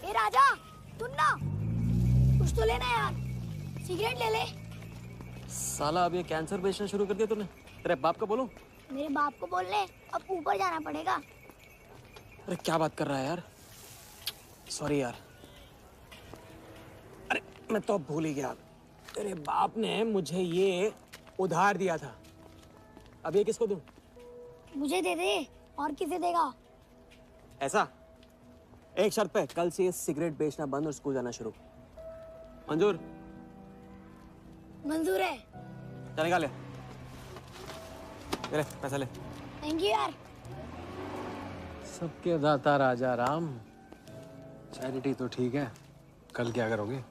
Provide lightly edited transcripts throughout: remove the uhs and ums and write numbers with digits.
ए राजा, सुन ना, कुछ तो लेना यार, सिगरेट ले ले। साला अब ये कैंसर बेचना शुरू कर दिया तूने। तेरे बाप को बोलूं? मेरे बाप को बोल ले, अब ऊपर जाना पड़ेगा। अरे क्या बात कर रहा है यार, सॉरी यार। अरे मैं तो भूल ही गया, तेरे बाप ने मुझे ये उधार दिया था। अब ये किसको दूं? मुझे दे दे, और किसे देगा? ऐसा, एक शर्त पे, कल से ये सिगरेट बेचना बंद और स्कूल जाना शुरू। मंजूर? मंजूर है। चल निकाल ले, पैसा ले। थैंक यू यार। सबके दाता राजा राम। चैरिटी तो ठीक है, कल क्या करोगे?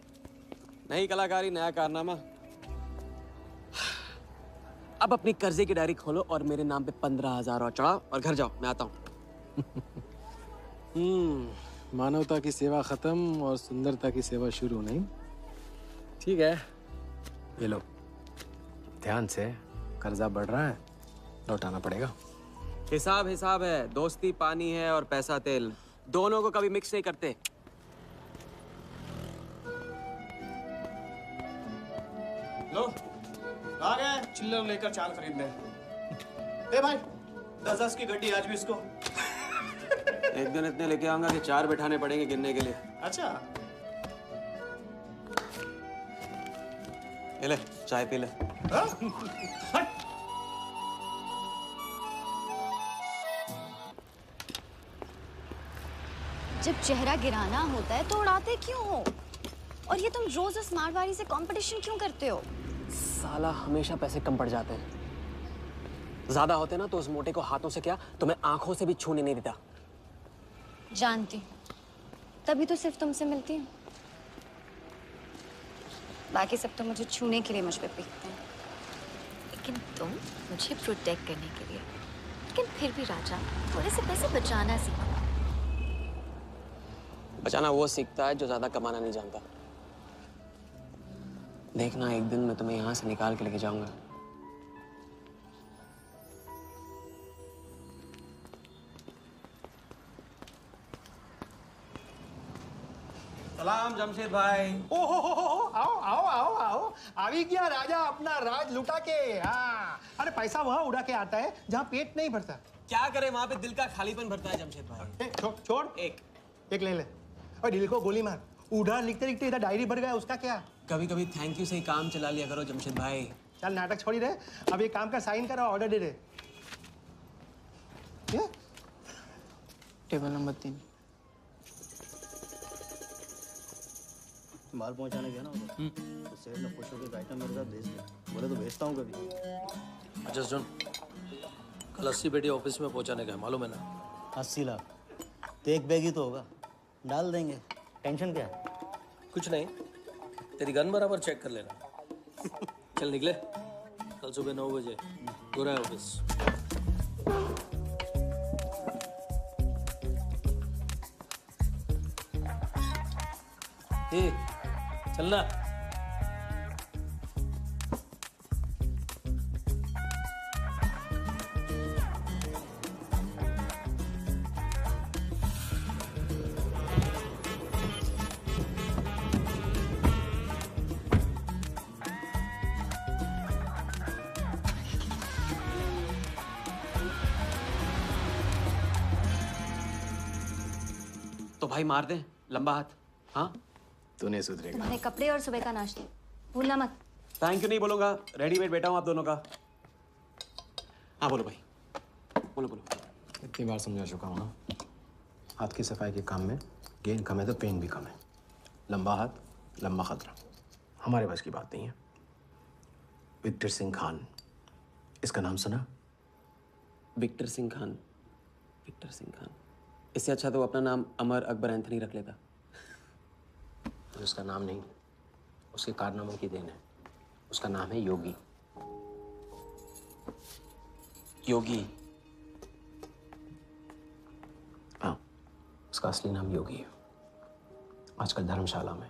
नई कलाकारी, नया कारनामा। अब अपनी कर्जे की डायरी खोलो और मेरे नाम पे 15,000 और चढ़ाओ और घर जाओ, मैं आता हूँ। मानवता की सेवा खत्म और सुंदरता की सेवा शुरू नहीं। ठीक है, ये लो, ध्यान से, कर्जा बढ़ रहा है, लौटाना पड़ेगा। हिसाब हिसाब है, दोस्ती पानी है और पैसा तेल, दोनों को कभी मिक्स नहीं करते। लो, आ गए चिल्लर लेकर चाल खरीदने। ए भाई, 10-10 की गड्डी आज भी इसको। एक दिन इतने लेके आऊंगा कि 4 बिठाने पड़ेंगे गिनने के लिए। अच्छा, ये ले, चाय पी ले। जब चेहरा गिराना होता है तो उड़ाते क्यों हो? और ये तुम रोज उस मारवाड़ी से कंपटीशन क्यों करते हो? साला हमेशा पैसे कम पड़ जाते हैं। ज्यादा होते ना तो उस मोटे को हाथों से क्या, तो मैं आंखों से भी छूने नहीं देता। जानती, तभी तो सिर्फ तुमसे मिलती हूँ। बाकी सब तो मुझे छूने के लिए मुझ पे पीटते हैं। लेकिन तुम मुझे प्रोटेक्ट करने के लिए। लेकिन फिर भी राजा, थोड़े से पैसे बचाना सीखो। बचाना वो सीखता है जो ज्यादा कमाना नहीं जानता। देखना, एक दिन मैं तुम्हें यहां से निकाल के लेके जाऊंगा। सलाम जमशेद भाई। ओ हो, आओ आओ आओ आओ, आवी गया राजा अपना राज लुटा के। हाँ, अरे पैसा वहाँ उड़ा के आता है जहाँ पेट नहीं भरता। क्या करे, वहां पे दिल का खालीपन भरता है जमशेद भाई। छोड़, एक ले ले। और दिल को गोली मार। उधार लिखते लिखते इधर डायरी भर गया, उसका क्या? कभी कभी थैंक यू से ही काम चला लिया करो जमशेद भाई। चल नाटक छोड़ी रहे, अब ये काम का साइन करो, ऑर्डर दे दे। Table number 3। माल पहुंचाने गया ना तो सेठ ने खुश होकर आइटम मेरे साथ भेज दिया। बोले तो भेजता हूँ कभी। अच्छा सुन, कल 80 पेटी ऑफिस में पहुंचाने गए, मालूम है ना? 80 लाख तो एक बैग ही तो होगा, डाल देंगे, टेंशन क्या है? कुछ नहीं, तेरी गन बराबर चेक कर लेना। चल निकले, कल सुबह 9 बजे पूरा है ऑफिस। चलना। तो भाई मार दे, लंबा हाथ। हाँ, तू नहीं सुधरेगा। तुम्हारे कपड़े और सुबह का नाश्ता भूलना मत। थैंक यू नहीं बोलूंगा, रेडीमेड बैठा हूँ आप दोनों का। हाँ बोलो भाई, बोलो बोलो। इतनी बार समझा चुका हूँ ना, हाथ की सफाई के काम में गेन कम है तो पेन भी कम है। लंबा हाथ, लंबा खतरा, हमारे बस की बात नहीं है। विक्टर सिंह खान, इसका नाम सुना? Victor Singh Khan, Victor Singh Khan. इससे अच्छा तो वो अपना नाम अमर अकबर एंथनी रख लेता। उसका नाम नहीं, उसके कारनामों की देन है। उसका नाम है योगी। योगी? हाँ, उसका असली नाम योगी है। आजकल धर्मशाला में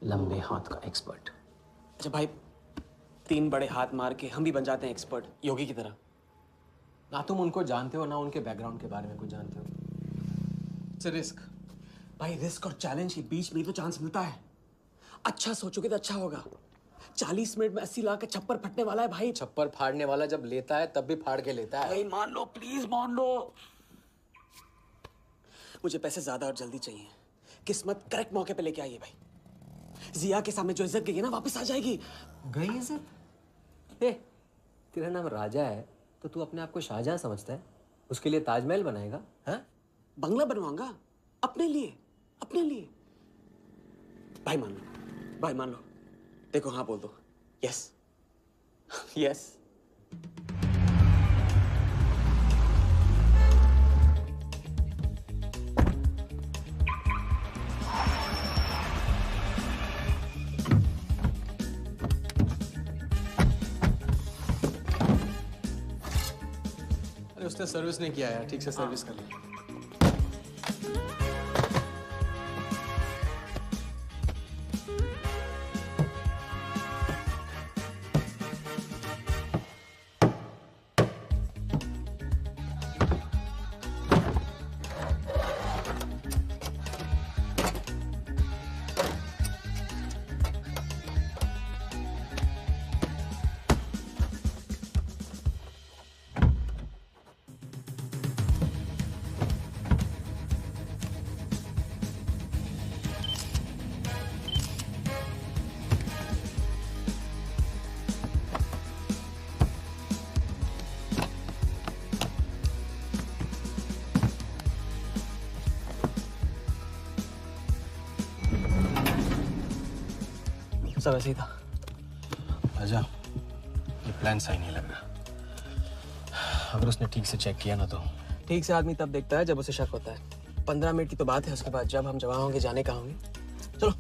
लंबे हाथ का एक्सपर्ट। अच्छा भाई, 3 बड़े हाथ मार के हम भी बन जाते हैं एक्सपर्ट, योगी की तरह। ना तुम उनको जानते हो ना उनके बैकग्राउंड के बारे में कुछ जानते हो। It's a risk. भाई रिस्क और चैलेंज के बीच में ही तो चांस मिलता है। अच्छा सोचोगे तो अच्छा होगा। 40 मिनट में 80 लाख का छप्पर फटने वाला है भाई। छप्पर फाड़ने वाला जब लेता है तब भी फाड़ के लेता है। भाई मान लो, प्लीज मान लो। मुझे पैसे ज्यादा और जल्दी चाहिए। किस्मत करेक्ट मौके पे लेके आई है भाई। जिया के सामने जो इज्जत गई है ना, वापस आ जाएगी। गई इज्जत? ए, तेरा नाम राजा है तो तू अपने आप को शाहजहां समझता है? उसके लिए ताजमहल बनाएगा? हाँ? बंगला बनवाऊंगा अपने लिए, अपने लिए। भाई मान लो, भाई मान लो। देखो हाँ बोल दो। Yes yes. अरे उसने सर्विस नहीं किया यार, ठीक से सर्विस कर लिया। सब ऐसे ही था। राजा, ये प्लान सही नहीं लग रहा। अगर उसने ठीक से चेक किया ना तो। ठीक से आदमी तब देखता है जब उसे शक होता है। 15 मिनट की तो बात है, उसके बाद जब हम जवां होंगे जाने कहाँ होंगे। चलो।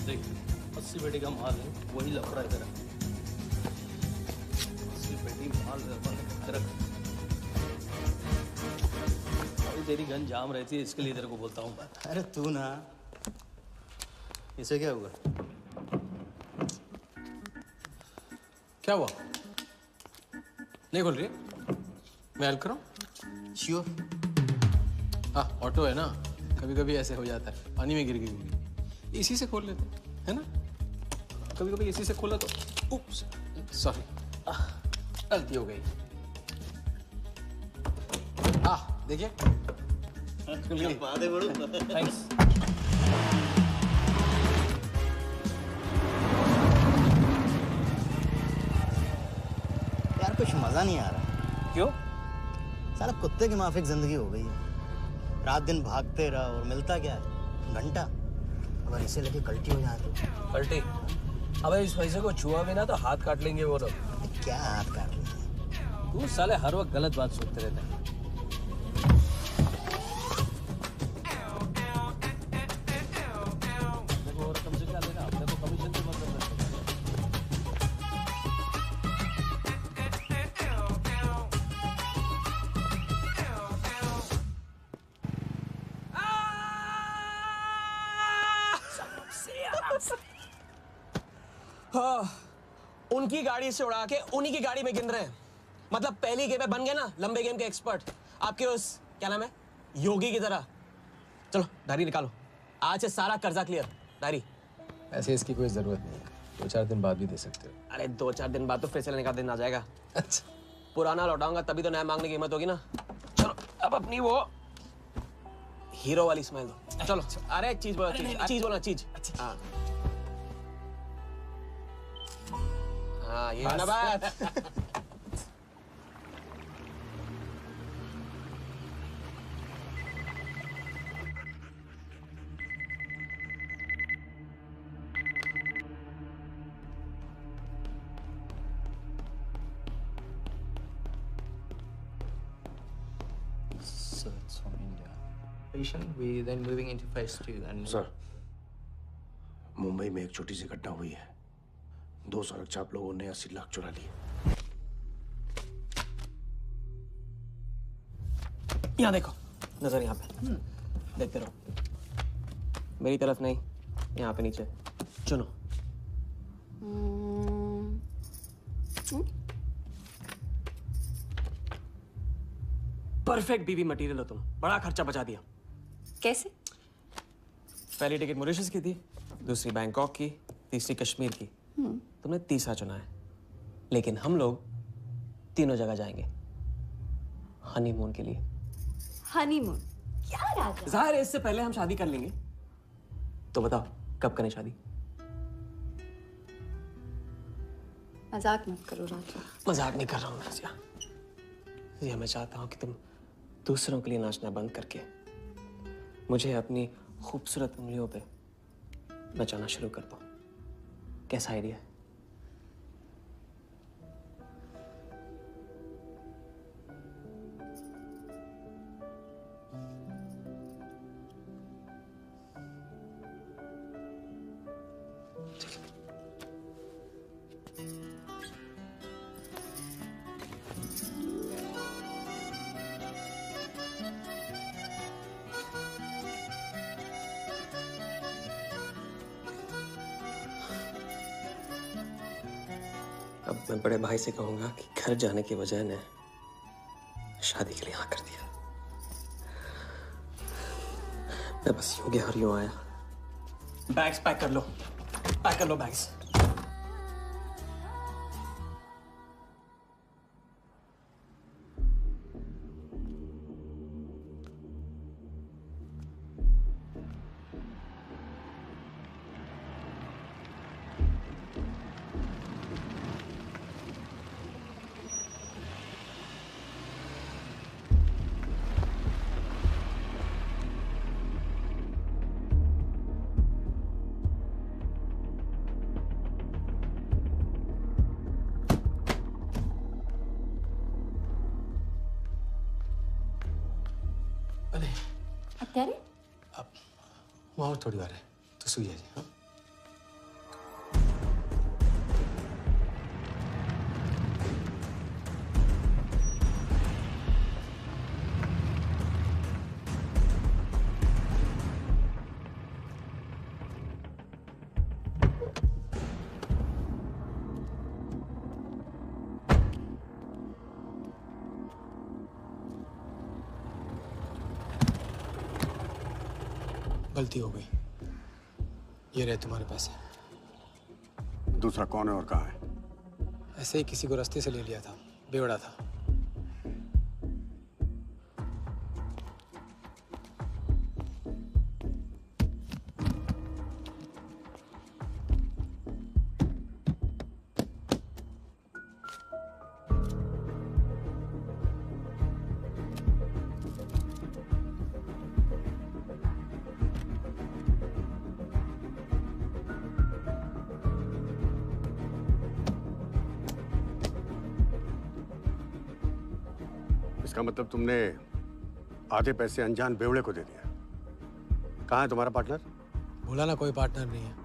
देख 80 पेटी का माल है, वही लफड़ा है तेरा। 80 पेटी माल रख। अभी तेरी गन जाम रहती है, इसके लिए तेरे को बोलता हूँ मैं। अरे तू ना, इसे क्या हुआ? क्या हुआ? नहीं खोल रही? मैं हेल्प करूं? श्योर। हाँ, ऑटो है ना, कभी कभी ऐसे हो जाता है। पानी में गिर गई होगी, इसी से खोल लेते है ना। कभी कभी इसी से खोला तो उप्स, सॉरी, गलती हो गई। देखिए, थैंक्स। यार कुछ मजा नहीं आ रहा। क्यों? साला कुत्ते की माफिक जिंदगी हो गई है। रात दिन भागते रहो और मिलता क्या है? घंटा। अगर इसे लेके कल्टी हो जाए तो? पलटी। अबे इस पैसे को छुआ भी ना तो हाथ काट लेंगे वो लोग। क्या हाथ काट लेंगे? तू साले हर वक्त गलत बात सोचते रहते हैं। देखो और कम से क्या लेगा, अपने को कमीशन से मतलब है। हाँ, उनकी गाड़ी से उड़ा के उन्हीं की गाड़ी में गिन रहे हैं। मतलब पहली गेम में बन गए ना लंबे गेम के एक्सपर्ट। आपके उस क्या नाम है, योगी की तरह। चलो डायरी निकालो, आज से सारा कर्जा क्लियर। डायरी। ऐसे इसकी कोई जरूरत नहीं है, 2-4 दिन बाद भी दे सकते हो। अरे 2-4 दिन बाद तो फिर से लेने का दिन आ जाएगा। अच्छा, पुराना लौटाऊंगा तभी तो नया मांगने की हिम्मत होगी ना। चलो अब अपनी वो हीरो वाली स्माइल दो। चलो। अरे चीज बोलो, चीज बोलो, चीज। हाँ हाँ, ये है ना बात। Sir operation. We then moving into phase 2. And sir, Mumbai में एक छोटी सी घटना हुई है। 2 सड़क चाप लोगों ने 80 लाख चुरा लिए। यहाँ देखो, नजर यहाँ पे। देखते रहो। मेरी तरफ नहीं, यहाँ पे नीचे। चुनो। परफेक्ट बीवी मटेरियल हो तुम। बड़ा खर्चा बचा दिया। कैसे? पहली टिकट मॉरिशस की थी, दूसरी बैंकॉक की, तीसरी कश्मीर की। तुमने तीसरा चुना है। लेकिन हम लोग तीनों जगह जाएंगे हनीमून के लिए। हनीमून? क्या राजा? जाहिर है इससे पहले हम शादी कर लेंगे। तो बताओ कब करें शादी? मजाक मत करो राजा। मजाक नहीं कर रहा हूँ नाज़िया। ये मैं चाहता हूँ कि तुम दूसरों के लिए नाचना बंद करके मुझे अपनी खूबसूरत उंगलियों पे नचाना शुरू कर दो। कैसा आइडिया है? अब मैं बड़े भाई से कहूंगा कि घर जाने की वजह ने शादी के लिए हाँ कर दिया। मैं बस यूं गया और यूं आया। बैग्स पैक कर लो, पैक कर लो बैग्स। अब क्या रे? अब वहाँ और थोड़ी बार है तो सो जाइए। हाँ? गलती हो गई। ये रहे तुम्हारे पैसे। दूसरा कौन है और कहाँ है? ऐसे ही किसी को रास्ते से ले लिया था, बेवड़ा था। इसका मतलब तुमने आधे पैसे अनजान बेवड़े को दे दिया। कहाँ है तुम्हारा पार्टनर? बोला ना कोई पार्टनर नहीं है।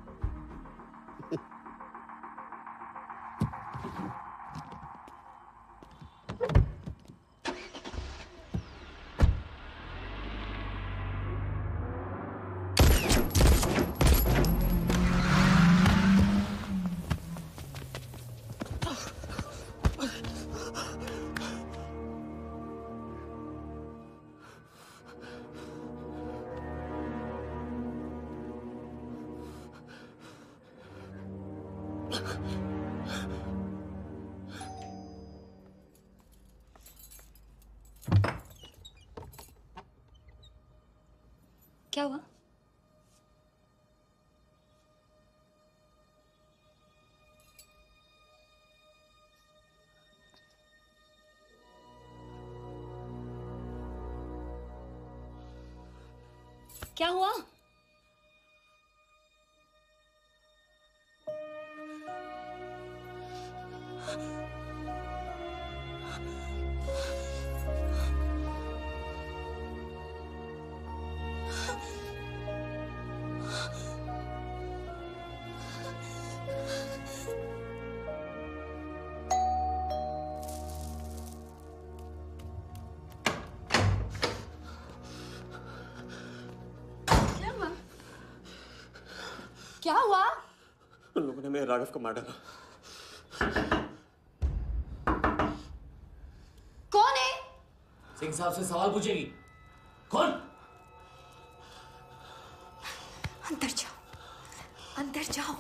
क्या हुआ? क्या हुआ? क्या हुआ? उन लोगों ने मेरे राघव को मार डाला। कौन है? सिंह साहब से सवाल पूछेगी। कौन? अंदर जाओ, अंदर जाओ।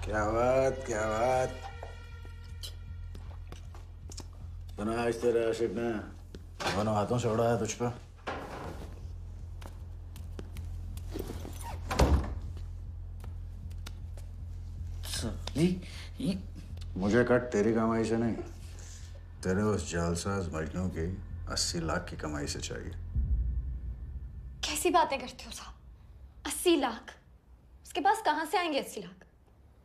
क्या बात, क्या बात। बना आज तेरे आशिक ने दोनों हाथों से उड़ाया तुझ पे। मुझे कट तेरी कमाई से नहीं, तेरे उस जालसाज मजनू की 80 लाख की कमाई से चाहिए। कैसी बातें करते हो साहब? 80 लाख? उसके पास कहाँ से आएंगे 80 लाख?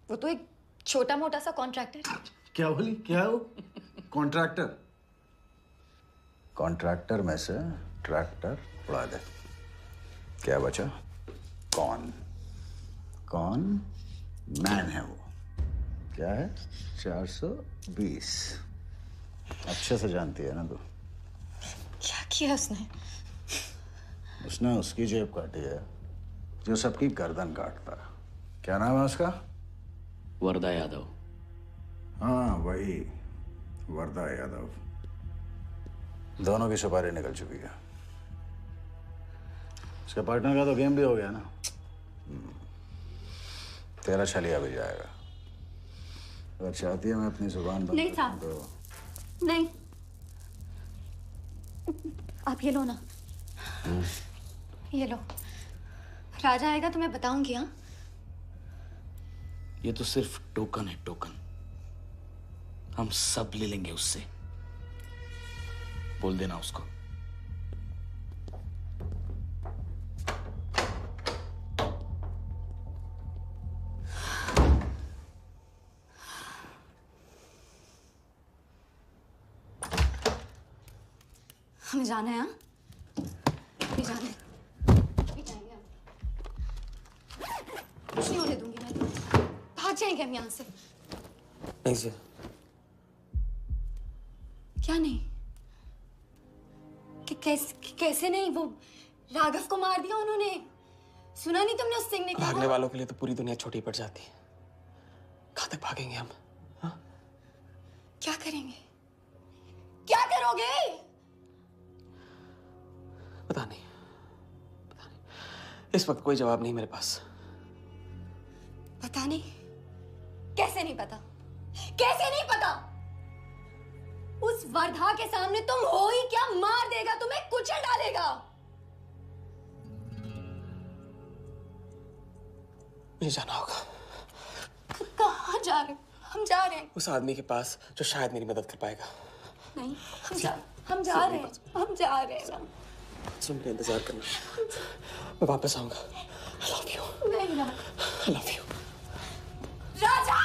वो तो एक छोटा मोटा सा कॉन्ट्रैक्टर है। क्या बोली? क्या है वो? कॉन्ट्रैक्टर? कॉन्ट्रैक्टर में से ट्रैक्टर उड़ा दे, क्या बचा? कौन मैन है वो? क्या है? 420। अच्छे से जानती है ना तू। क्या किया उसने? उसने उसकी जेब काटी है जो सबकी गर्दन काटता है। क्या नाम है उसका? वरदा यादव। हाँ वही, वरदा यादव। दोनों की सुपारी निकल चुकी है। उसके पार्टनर का तो गेम भी हो गया ना। तेरा छलिया भी जाएगा। अगर चाहती है मैं अपनी जुबान बंद नहीं साहब, तो नहीं। आप ये लो ना, ये लो। राजा आएगा तो मैं बताऊंगी। हाँ, ये तो सिर्फ टोकन है, टोकन। हम सब ले लेंगे उससे। बोल देना उसको। हमें जाना है। हाँ, अभी जाना है। अभी जाएंगे हम। कुछ नहीं होने दूंगी मैं। भाग जाएंगे हम यहाँ से। नहीं सर। क्या नहीं? कैसे नहीं? वो राघव को मार दिया उन्होंने। सुना नहीं तुमने उस सिंह ने क्या भागने कहा? वालों के लिए तो पूरी दुनिया छोटी पड़ जाती है। कहाँ तक भागेंगे हम? हाँ? क्या करेंगे? क्या करोगे? पता नहीं। इस वक्त कोई जवाब नहीं मेरे पास। पता नहीं? कैसे नहीं पता? कैसे नहीं पता? उस वर्धा के सामने तुम हो ही क्या? मार देगा तुम्हें, कुचल डालेगा। मुझे जाना होगा। कहाँ जा रहे हो? हम जा रहे हैं। उस आदमी के पास जो शायद मेरी मदद कर पाएगा। नहीं, हम जा रहे हैं। हम जा रहे हैं। सुन, मेरा इंतजार करना। मैं वापस आऊंगा। I love you. नहीं ना। I love you. राजा!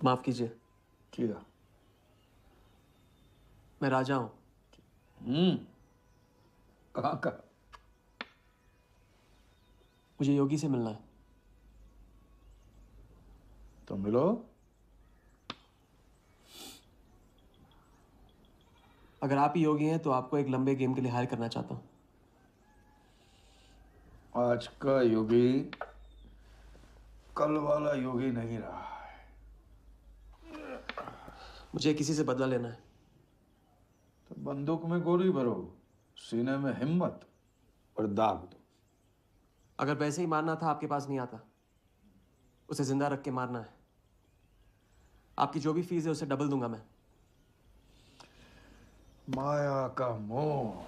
माफ कीजिए। किया। मैं राजा हूं। कहाँ का? मुझे योगी से मिलना है। तो मिलो। अगर आप ही योगी हैं तो आपको एक लंबे गेम के लिए हायर करना चाहता हूं। आज का योगी कल वाला योगी नहीं रहा है। मुझे किसी से बदला लेना है। तो बंदूक में गोली भरो, सीने में हिम्मत और दाग दो। अगर वैसे ही मारना था आपके पास नहीं आता। उसे जिंदा रख के मारना है। आपकी जो भी फीस है उसे डबल दूंगा मैं। माया का मोह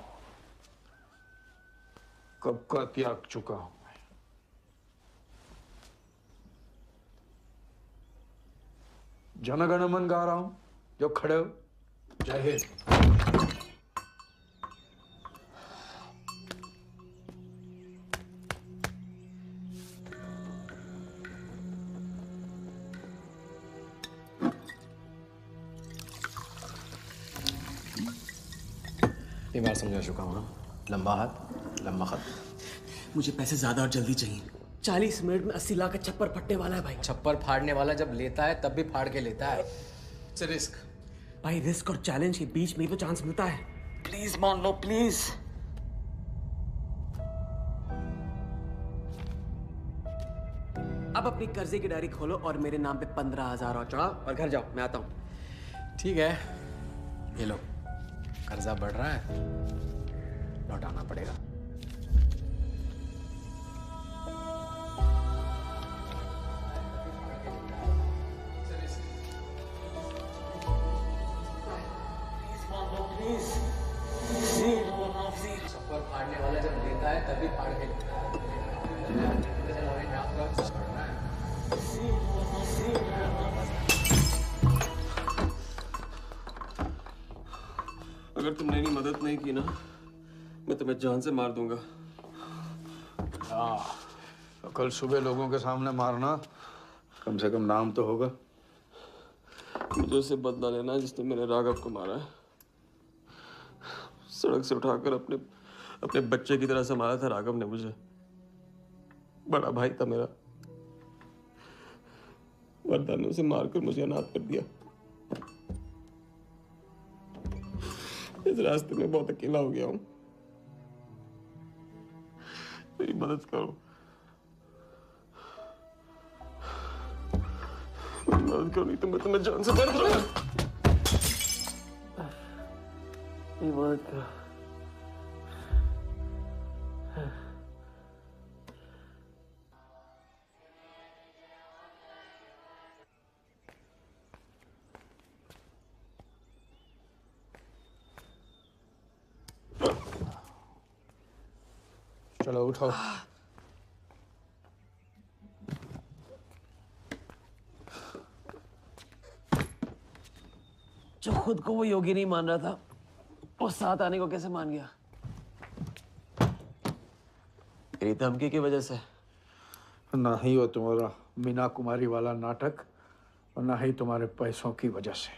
कब का त्याग चुका हूं मैं। जनगण मन गा रहा हूं, जो खड़े हो। जय हिंद। ये बार समझा चुका हूँ ना। लंबा हाथ लंबा खत। मुझे पैसे ज्यादा और जल्दी चाहिए। 40 मिनट में 80 लाख का छप्पर फटने वाला है भाई। छप्पर फाड़ने वाला जब लेता है तब भी फाड़ के लेता है। It's risk. भाई रिस्क और चैलेंज के बीच में ही तो चांस मिलता है। प्लीज मान लो प्लीज। अब अपनी कर्जे की डायरी खोलो और मेरे नाम पे 15,000 और चढ़ाओ और घर जाओ। मैं आता हूं। ठीक है, ये लो, कर्जा बढ़ रहा है, लौटाना पड़ेगा। छप्पर फाड़ने वाला जब लेता है तभी फाड़ के लेता है। अगर तुमने मेरी मदद नहीं की ना, मैं तुम्हें जान से मार दूंगा। तो कल सुबह लोगों के सामने मारना, कम से कम नाम तो होगा। मुझे उससे बदला लेना जिसने मेरे राघव को मारा है। सड़क से उठाकर अपने बच्चे की तरह संभाला था राघव ने मुझे। बड़ा भाई था मेरा, वरदान ने उसे मारकर मुझे अनाथ कर दिया। इस रास्ते में बहुत अकेला हो गया हूं। मेरी मदद करो, मेरी मदद करो, नहीं तो मैं तुम्हें जान से मार दूंगा। मेरी मदद करो। चलो उठो। जो खुद को वो योगी नहीं मान रहा था, वो साथ आने को कैसे मान गया? तेरी धमकी की वजह से। ना ही वो तुम्हारा मीना कुमारी वाला नाटक और ना ही तुम्हारे पैसों की वजह से।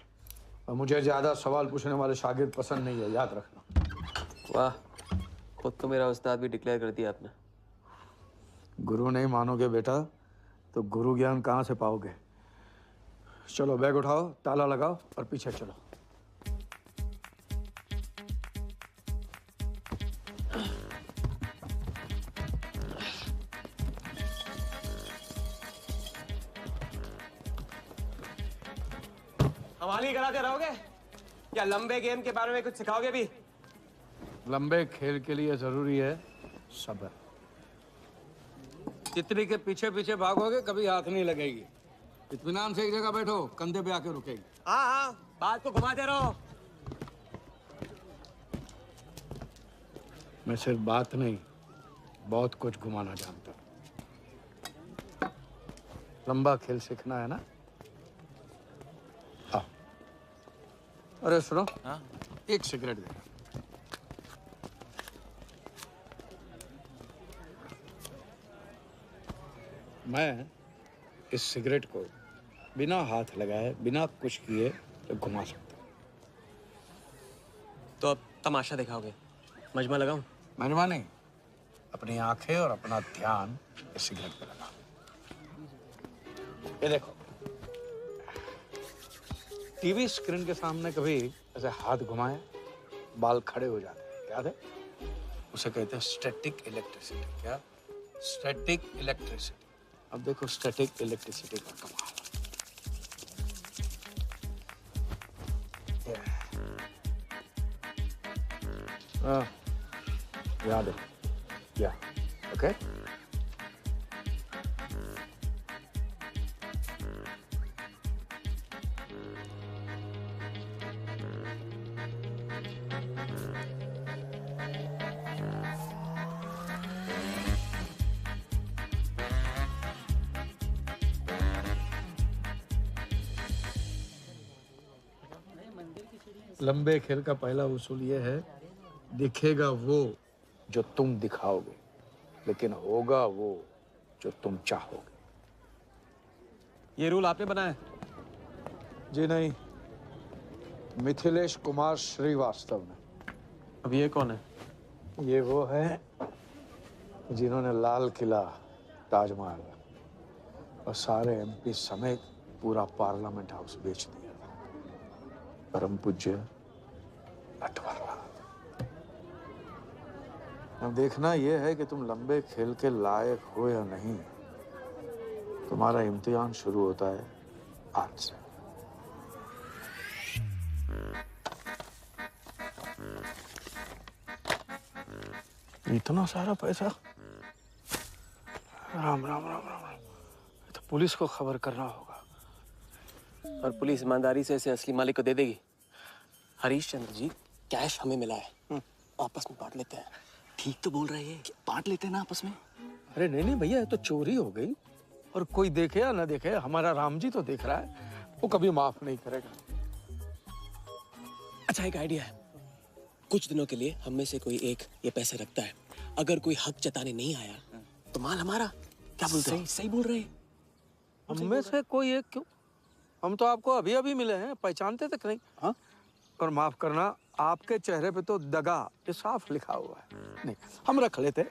और मुझे ज्यादा सवाल पूछने वाले शागिर्द पसंद नहीं है, याद रखना। वाह, खुद तो मेरा उस्ताद भी डिक्लेयर कर दिया आपने। गुरु नहीं मानोगे बेटा तो गुरु ज्ञान कहाँ से पाओगे। चलो बैग उठाओ, ताला लगाओ और पीछे चलो। हमारी कराते रहोगे या लंबे गेम के बारे में कुछ सिखाओगे भी? लंबे खेल के लिए जरूरी है सब्र। तितली के पीछे पीछे भागोगे कभी हाथ नहीं लगेगी। इत्मीनान से एक जगह बैठो, कंधे पे आके रुकेगी। हाँ हाँ, बात को घुमाते रहो। मैं सिर्फ बात नहीं, बहुत कुछ घुमाना जानता हूं। लंबा खेल सीखना है ना? आओ। अरे सुनो, एक सिगरेट दे। मैं इस सिगरेट को बिना हाथ लगाए, बिना कुछ किए तो घुमा सकता हूँ। तो अब तमाशा दिखाओगे? मजमा लगाऊं? मजमा नहीं, अपनी आंखें और अपना ध्यान इस सिगरेट पे लगा। ये देखो, टीवी स्क्रीन के सामने कभी ऐसे हाथ घुमाए बाल खड़े हो जाते हैं, याद है? उसे कहते हैं स्टैटिक इलेक्ट्रिसिटी। क्या? Static electricity. अब देखो स्टैटिक इलेक्ट्रिसिटी का कमाल। याद है? या ओके। लंबे खेल का पहला उसूल ये है, दिखेगा वो जो तुम दिखाओगे, लेकिन होगा वो जो तुम चाहोगे। ये रूल आपने बनाया? जी नहीं, मिथिलेश कुमार श्रीवास्तव ने। अब ये कौन है? ये वो है जिन्होंने लाल किला, ताजमहल और सारे एमपी समेत पूरा पार्लियामेंट हाउस बेच दिया। परम पूज्य नटवरलाल। अब देखना यह है कि तुम लंबे खेल के लायक हो या नहीं। तुम्हारा इम्तिहान शुरू होता है आज से। इतना सारा पैसा? राम राम राम राम राम। तो पुलिस को खबर करना होगा। और पुलिस ईमानदारी से इसे असली मालिक को दे देगी। हरीश चंद्र जी, कैश हमें मिला है, आपस में बांट लेते हैं। ठीक तो बोल रहे हैं, बांट लेते हैं ना आपस में। अरे नहीं नहीं भैया, ये तो चोरी हो गई, और कोई देखे या ना देखे, हमारा राम जी तो देख रहा है, वो कभी माफ नहीं करेगा। अच्छा, एक आइडिया है। कुछ दिनों के लिए हम में से कोई एक ये पैसे रखता है। अगर कोई हक जताने नहीं आया तो माल हमारा। क्या बोलते हैं? सही बोल रहे हैं। हम में से कोई एक क्यों? हम तो आपको अभी अभी मिले हैं, पहचानते तक नहीं। हाँ? और माफ करना, आपके चेहरे पे तो दगा ये साफ लिखा हुआ है। नहीं, हम रख लेते।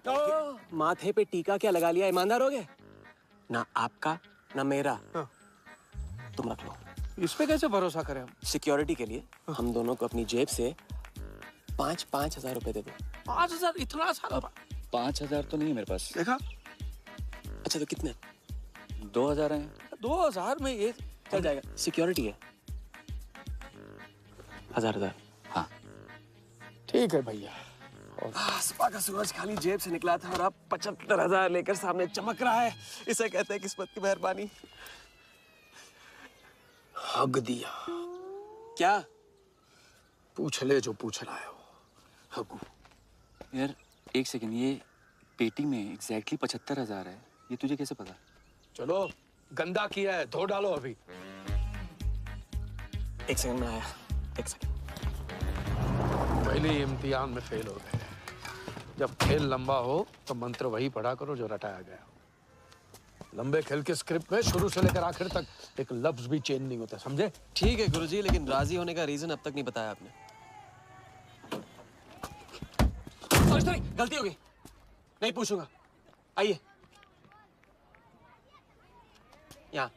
माथे पे टीका क्या लगा लिया? ईमानदार हो गए ना? आपका ना मेरा। तुम रख लो। इस पे कैसे भरोसा करें हम? सिक्योरिटी के लिए हम दोनों को अपनी जेब से 5-5 हजार रुपए दे दो। 5,000? इतना सारा? 5,000 तो नहीं है मेरे पास। देखा? अच्छा, तो कितने? 2,000 हैं। 2,000 में ये चल जाएगा। सिक्योरिटी है 1,000। हाँ ठीक है भैया। सुबह का सूरज खाली जेब से निकला था और अब 75,000 लेकर सामने चमक रहा है। इसे कहते हैं किस्मत की मेहरबानी। हक दिया। क्या? पूछ ले जो पूछना है। हकू। यार एक सेकंड, ये पेटी में एग्जैक्टली 75,000 है। ये तुझे कैसे पता? चलो, गंदा किया है, धो डालो अभी। एक सेकंड में आया। एक सेकंड। पहले इम्तिहान में फेल हो गए। जब खेल लंबा हो तो मंत्र वही पढ़ा करो जो रटाया गया। लंबे खेल के स्क्रिप्ट में शुरू से लेकर आखिर तक एक लफ्ज भी चेंज नहीं होता, समझे? ठीक है गुरुजी, लेकिन राजी होने का रीजन अब तक नहीं बताया आपने। सॉरी, गलती हो गई, नहीं पूछूंगा। आइए यहाँ।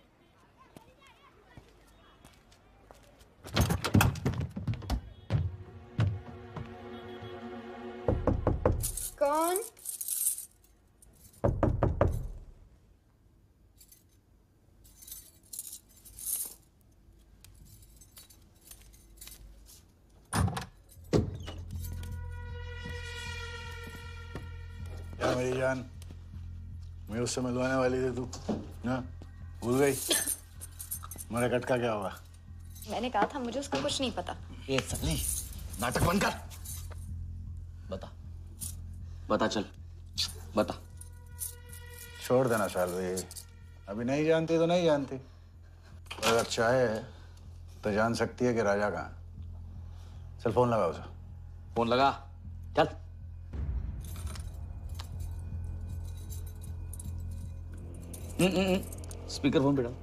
कौन? क्या मेरी जान, मैं उससे मिलवाने वाली थी, तू ना भूल गई? मेरा कटका क्या हुआ? मैंने कहा था मुझे उसका कुछ नहीं पता। ये सन्नी, नाटक बंद कर। बता चल, बता। छोड़ देना शालवी, अभी नहीं जानती तो नहीं जानती, और अगर चाहे तो जान सकती है कि राजा कहाँ। चल फोन लगा उसे। फोन लगा, चल। स्पीकर फोन पे डाल।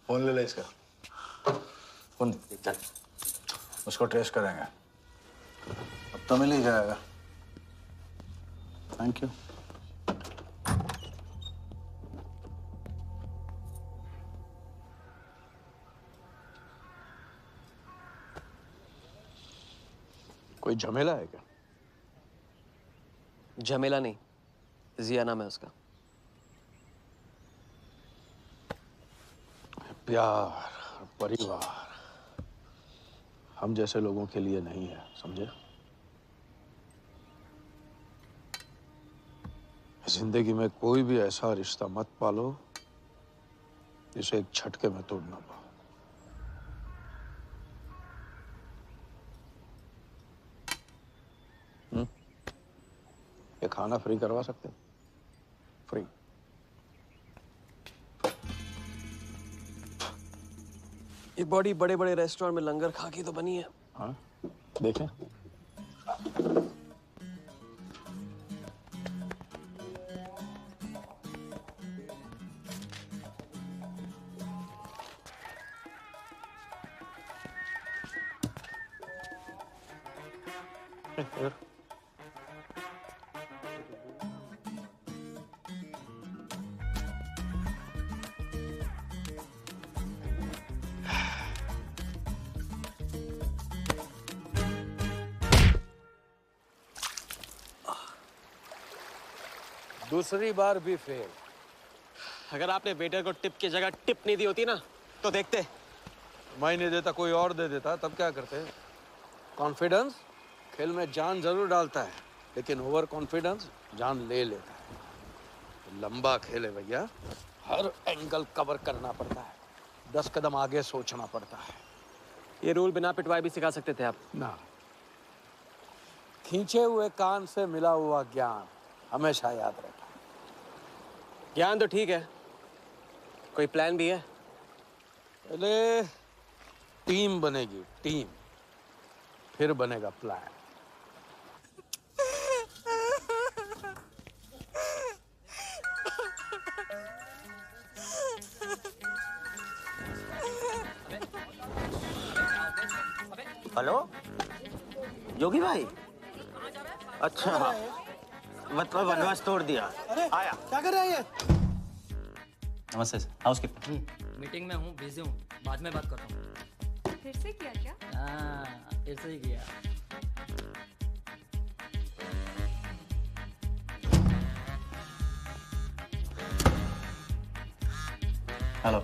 फोन ले ले इसका। फोन चल, उसको ट्रेस करेंगे। अब तो मिल ही जाएगा। Thank you. कोई झमेला है क्या? झमेला नहीं, जिया नाम है उसका। प्यार, परिवार हम जैसे लोगों के लिए नहीं है, समझे? जिंदगी में कोई भी ऐसा रिश्ता मत पालो जिसे एक झटके में तोड़ ना पाओ। खाना फ्री करवा सकते हैं, फ्री। ये बॉडी बड़े बड़े रेस्टोरेंट में लंगर खा के तो बनी है। हाँ देखें। दूसरी बार भी फेल। अगर आपने वेटर को टिप की जगह टिप नहीं दी होती ना तो देखते। मैं नहीं देता, कोई और दे देता, तब क्या करते? कॉन्फिडेंस खेल में जान जरूर डालता है, लेकिन ओवर कॉन्फिडेंस जान ले लेता है। लंबा खेल है भैया, हर एंगल कवर करना पड़ता है, 10 कदम आगे सोचना पड़ता है। ये रूल बिना पिटवाए भी सिखा सकते थे आप ना। खींचे हुए कान से मिला हुआ ज्ञान हमेशा याद रहता है। ज्ञान तो ठीक है, कोई प्लान भी है? पहले टीम बनेगी, टीम, फिर बनेगा प्लान। हेलो योगी भाई, अच्छा मतलब वनवास तोड़ दिया। आया क्या कर रहे हैं ये? नमस्ते सर, हाउसकीपर। मीटिंग में हूँ, बिजी हूँ, बाद में बात करता हूँ। फिर से किया क्या? हाँ, फिर से ही किया। हेलो।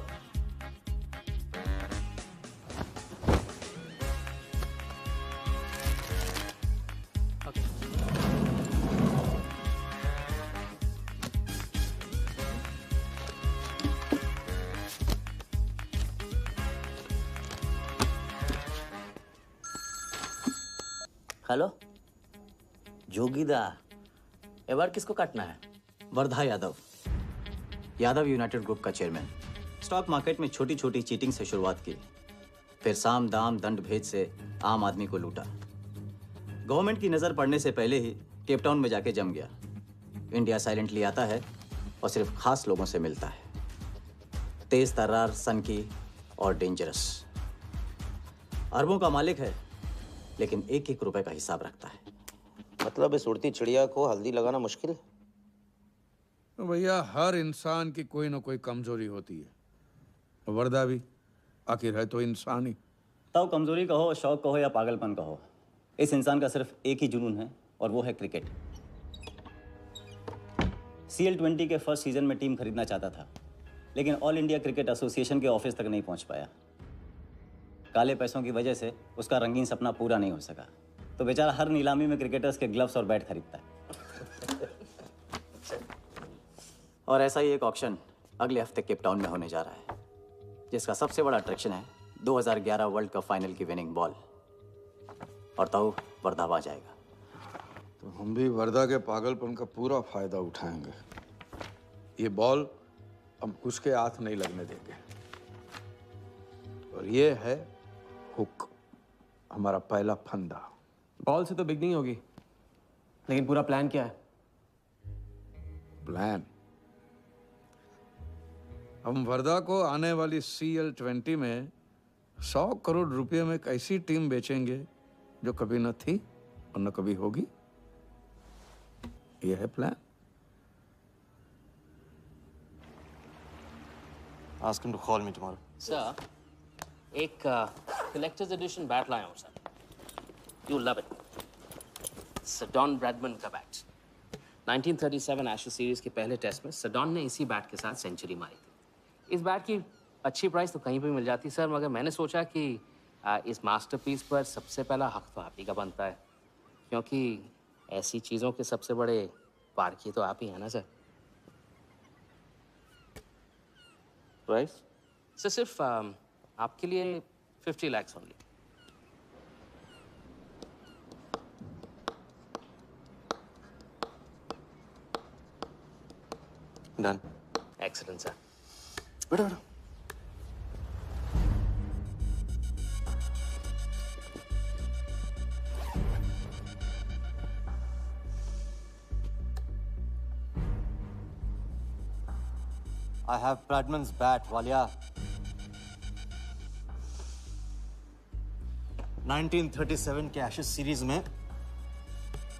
हेलो जोगीदा, एबार किसको काटना है? वर्धा यादव, यादव यूनाइटेड ग्रुप का चेयरमैन। स्टॉक मार्केट में छोटी छोटी चीटिंग से शुरुआत की, फिर साम दाम दंड भेद से आम आदमी को लूटा। गवर्नमेंट की नज़र पड़ने से पहले ही केप टाउन में जाके जम गया। इंडिया साइलेंटली आता है और सिर्फ खास लोगों से मिलता है। तेज तर्रार, सनकी और डेंजरस। अरबों का मालिक है, लेकिन एक एक रुपए का हिसाब रखता है। मतलब इस उड़ती चिड़िया को हल्दी लगाना मुश्किल है? तो भैया हर इंसान की कोई ना कोई कमजोरी होती है, वर्दा भी आखिर है तो इंसान ही। ताऊ कमजोरी कहो, शौक कहो या पागलपन कहो, इस इंसान का सिर्फ एक ही जुनून है और वो है क्रिकेट। CL20 के फर्स्ट सीजन में टीम खरीदना चाहता था, लेकिन ऑल इंडिया क्रिकेट एसोसिएशन के ऑफिस तक नहीं पहुंच पाया। काले पैसों की वजह से उसका रंगीन सपना पूरा नहीं हो सका, तो बेचारा हर नीलामी में क्रिकेटर्स के ग्लव्स और बैट खरीदता है। और ऐसा ही एक ऑक्शन अगले हफ्ते केप टाउन में होने जा रहा है, जिसका सबसे बड़ा अट्रैक्शन है 2011 वर्ल्ड कप फाइनल की विनिंग बॉल। और ताऊ वर्धा आ जाएगा। तो हम भी वर्दा के पागलपन का पूरा फायदा उठाएंगे। ये बॉल हम उसके हाथ नहीं लगने देंगे। और ये है हुक, हमारा पहला फंदा। बॉल से तो बिगनिंग होगी, लेकिन पूरा प्लान क्या है? प्लान, हम वर्धा को आने वाली CL20 में 100 करोड़ रुपए में एक ऐसी टीम बेचेंगे जो कभी न थी और न कभी होगी। यह है plan. Ask him to call me tomorrow. Sir, एक कलेक्टर्स एडिशन बैट लाया हूँ sir. You love it. Sir Don Bradman का बैट। 1937 एशेज सीरीज के पहले टेस्ट में सडॉन ने इसी बैट के साथ सेंचुरी मारी थी। इस बैट की अच्छी प्राइस तो कहीं भी मिल जाती सर, मगर मैंने सोचा कि इस मास्टरपीस पर सबसे पहला हक तो आप ही का बनता है, क्योंकि ऐसी चीज़ों के सबसे बड़े पारखी तो आप ही हैं ना सर। प्राइस सर सिर्फ आपके लिए 50 lakhs only. Done. Excellent, sir. बैठो बैठो। I have Bradman's bat, Walia. 1937 के एशेज सीरीज में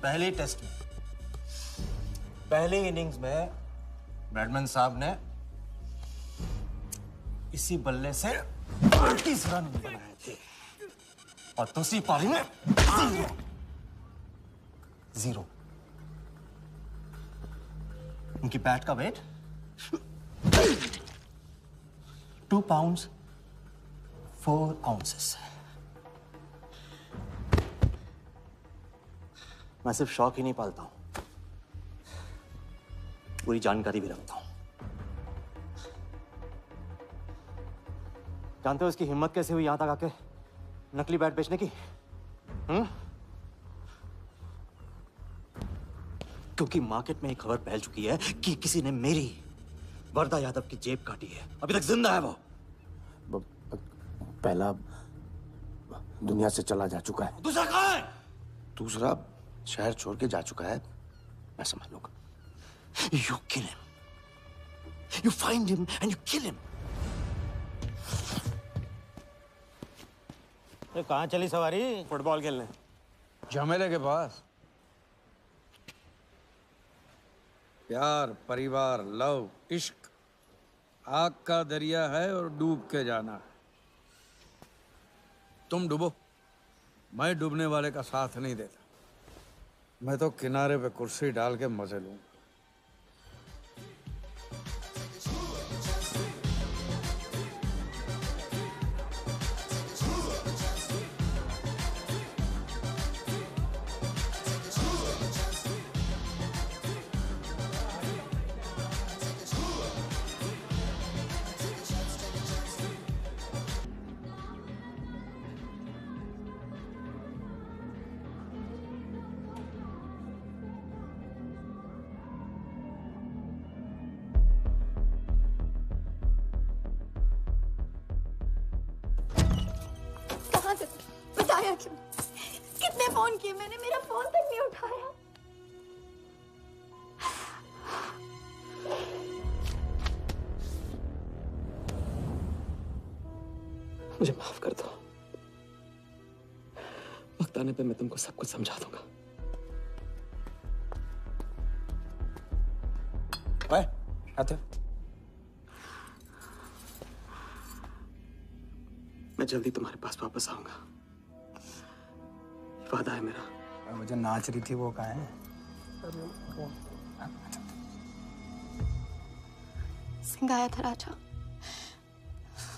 पहले टेस्ट में पहले इनिंग्स में ब्रैडमैन साहब ने इसी बल्ले से 38 रन बनाए थे और दूसरी पारी में जीरो। उनकी बैट का वेट 2 pounds 4 ounces। मैं सिर्फ शौक ही नहीं पालता हूं, पूरी जानकारी भी रखता हूं। जानते हो इसकी हिम्मत कैसे हुई यहां तक आके नकली बैट बेचने की? क्योंकि मार्केट में एक खबर फैल चुकी है कि किसी ने मेरी वरदा यादव की जेब काटी है। अभी तक जिंदा है वो। पहला दुनिया से चला जा चुका है, दूसरा कहाँ है? दूसरा शहर छोड़ के जा चुका है। मैं समझ लूंगा। You kill him. You find him and you kill him. तो कहाँ चली सवारी? फुटबॉल खेलने। झमेले के पास। प्यार, परिवार, लव, इश्क आग का दरिया है और डूब के जाना है। तुम डूबो, मैं डूबने वाले का साथ नहीं देता। मैं तो किनारे पे कुर्सी डाल के मजे लूंगा। बताया क्यों? कितने फोन किए मैंने, मेरा फोन तक नहीं उठाया। मुझे माफ कर दो। वक्त आने पे मैं तुमको सब कुछ समझा दूंगा। ओए, आते। मैं जल्दी तुम्हारे पास वापस आऊंगा, वादा है मेरा। मुझे नाच रही थी वो कहाँ है? सिंह आया था राजा,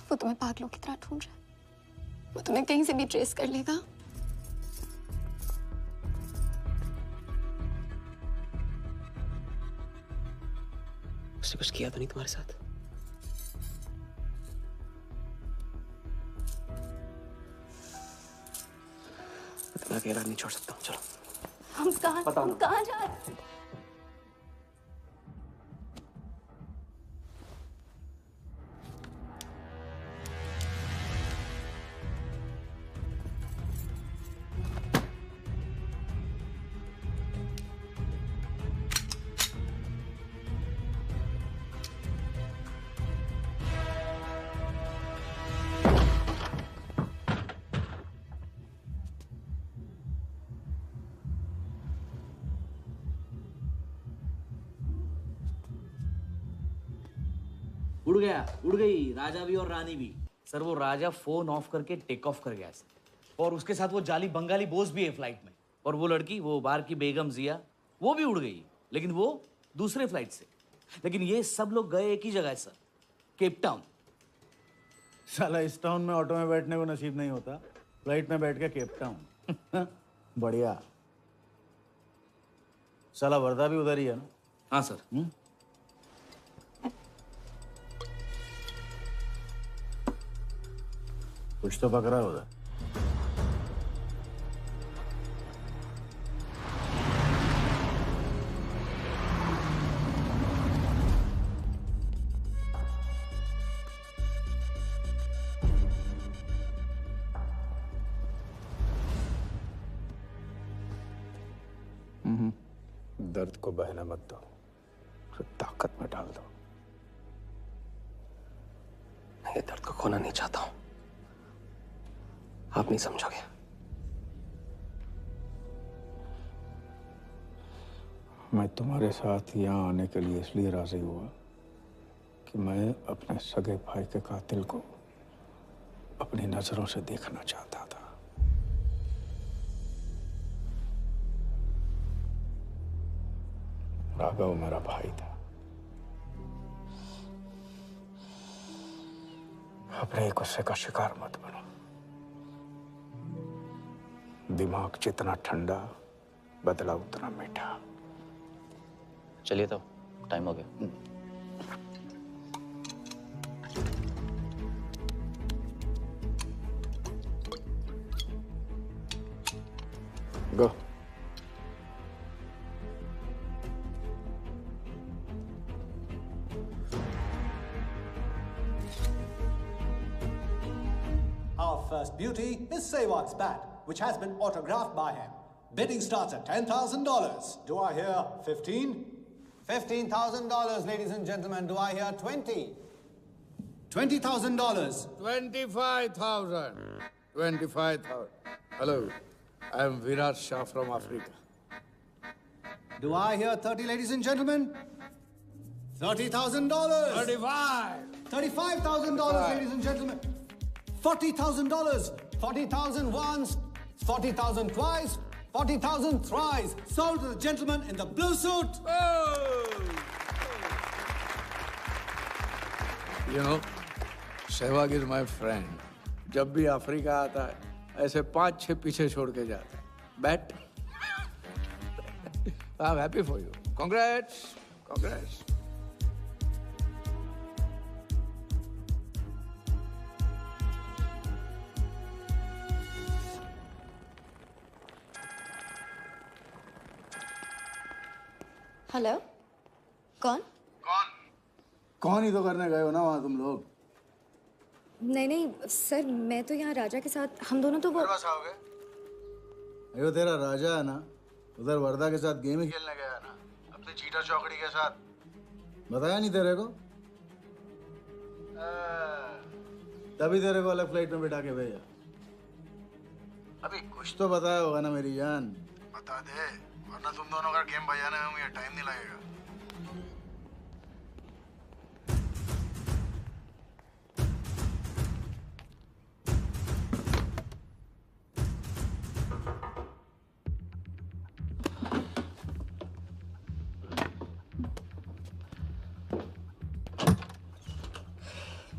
वो तुम्हें पागलों की तरह ढूंढ रहा है। वो तुम्हें कहीं से भी ट्रेस कर लेगा। उसने कुछ किया तो नहीं तुम्हारे साथ? मैं अकेला नहीं छोड़ सकता हूँ। चलो। हम कहाँ जा रहे हैं? उड़ गई राजा भी और रानी भी। सर वो राजा फोन ऑफ करके टेक ऑफ कर गया सर, और उसके साथ वो जाली बंगाली बोस भी है फ्लाइट में। और वो लड़की, वो बार की बेगम जिया, वो भी उड़ गई, लेकिन वो दूसरे फ्लाइट से। लेकिन ये सब लोग गए एक ही जगह है सर, केप टाउन। साला इस टाउन में ऑटो में बैठने को नसीब नहीं होता, फ्लाइट में बैठ के केप टाउन। बढ़िया। साला वर्दा भी उधर ही है ना? हाँ सर। कुछ तो पकड़ा उधर। दर्द को बहने मत दो, उसे ताकत में डाल दो। मैं ये दर्द को खोना नहीं चाहता हूं, आप नहीं समझोगे। मैं तुम्हारे साथ यहाँ आने के लिए इसलिए राजी हुआ कि मैं अपने सगे भाई के कातिल को अपनी नजरों से देखना चाहता था। राघव मेरा भाई था। अपने गुस्से का शिकार मत बनो। दिमाग जितना ठंडा, बदला उतना मीठा। चलिए तो, टाइम हो गया। गो। Our first beauty is Sehwag's bat, which has been autographed by him. Bidding starts at $10,000. Do I hear 15? $15,000, ladies and gentlemen. Do I hear 20? $20,000. 25,000. 25,000. Hello, I am Virat Shah from Africa. Do I hear 30, ladies and gentlemen? $30,000. 35. $35,000, ladies and gentlemen. $40,000. 40,000 once, 40,000 twice, 40,000 thrice. Sold to the gentleman in the blue suit. You know, Sehwag is my friend. जब भी Africa आता है, ऐसे 5-6 पीछे छोड़ के जाता है. Bet? I'm happy for you. Congrats. Congrats. Hello, कौन? कौन ही तो करने गए हो ना वहाँ तुम लोग? नहीं नहीं सर, मैं तो यहाँ राजा के साथ, हम दोनों तो वो अयो तेरा राजा है ना, उधर वर्दा के साथ गेम ही खेलने गया ना, अपने चीटा चौकड़ी के साथ। बताया नहीं तेरे को? तभी तेरे को अलग फ्लाइट में बिठा के भेजा। अभी कुछ तो बताया होगा ना मेरी जान, बता दे, वरना तुम दोनों का गेम बजाने में मुझे टाइम नहीं लगेगा।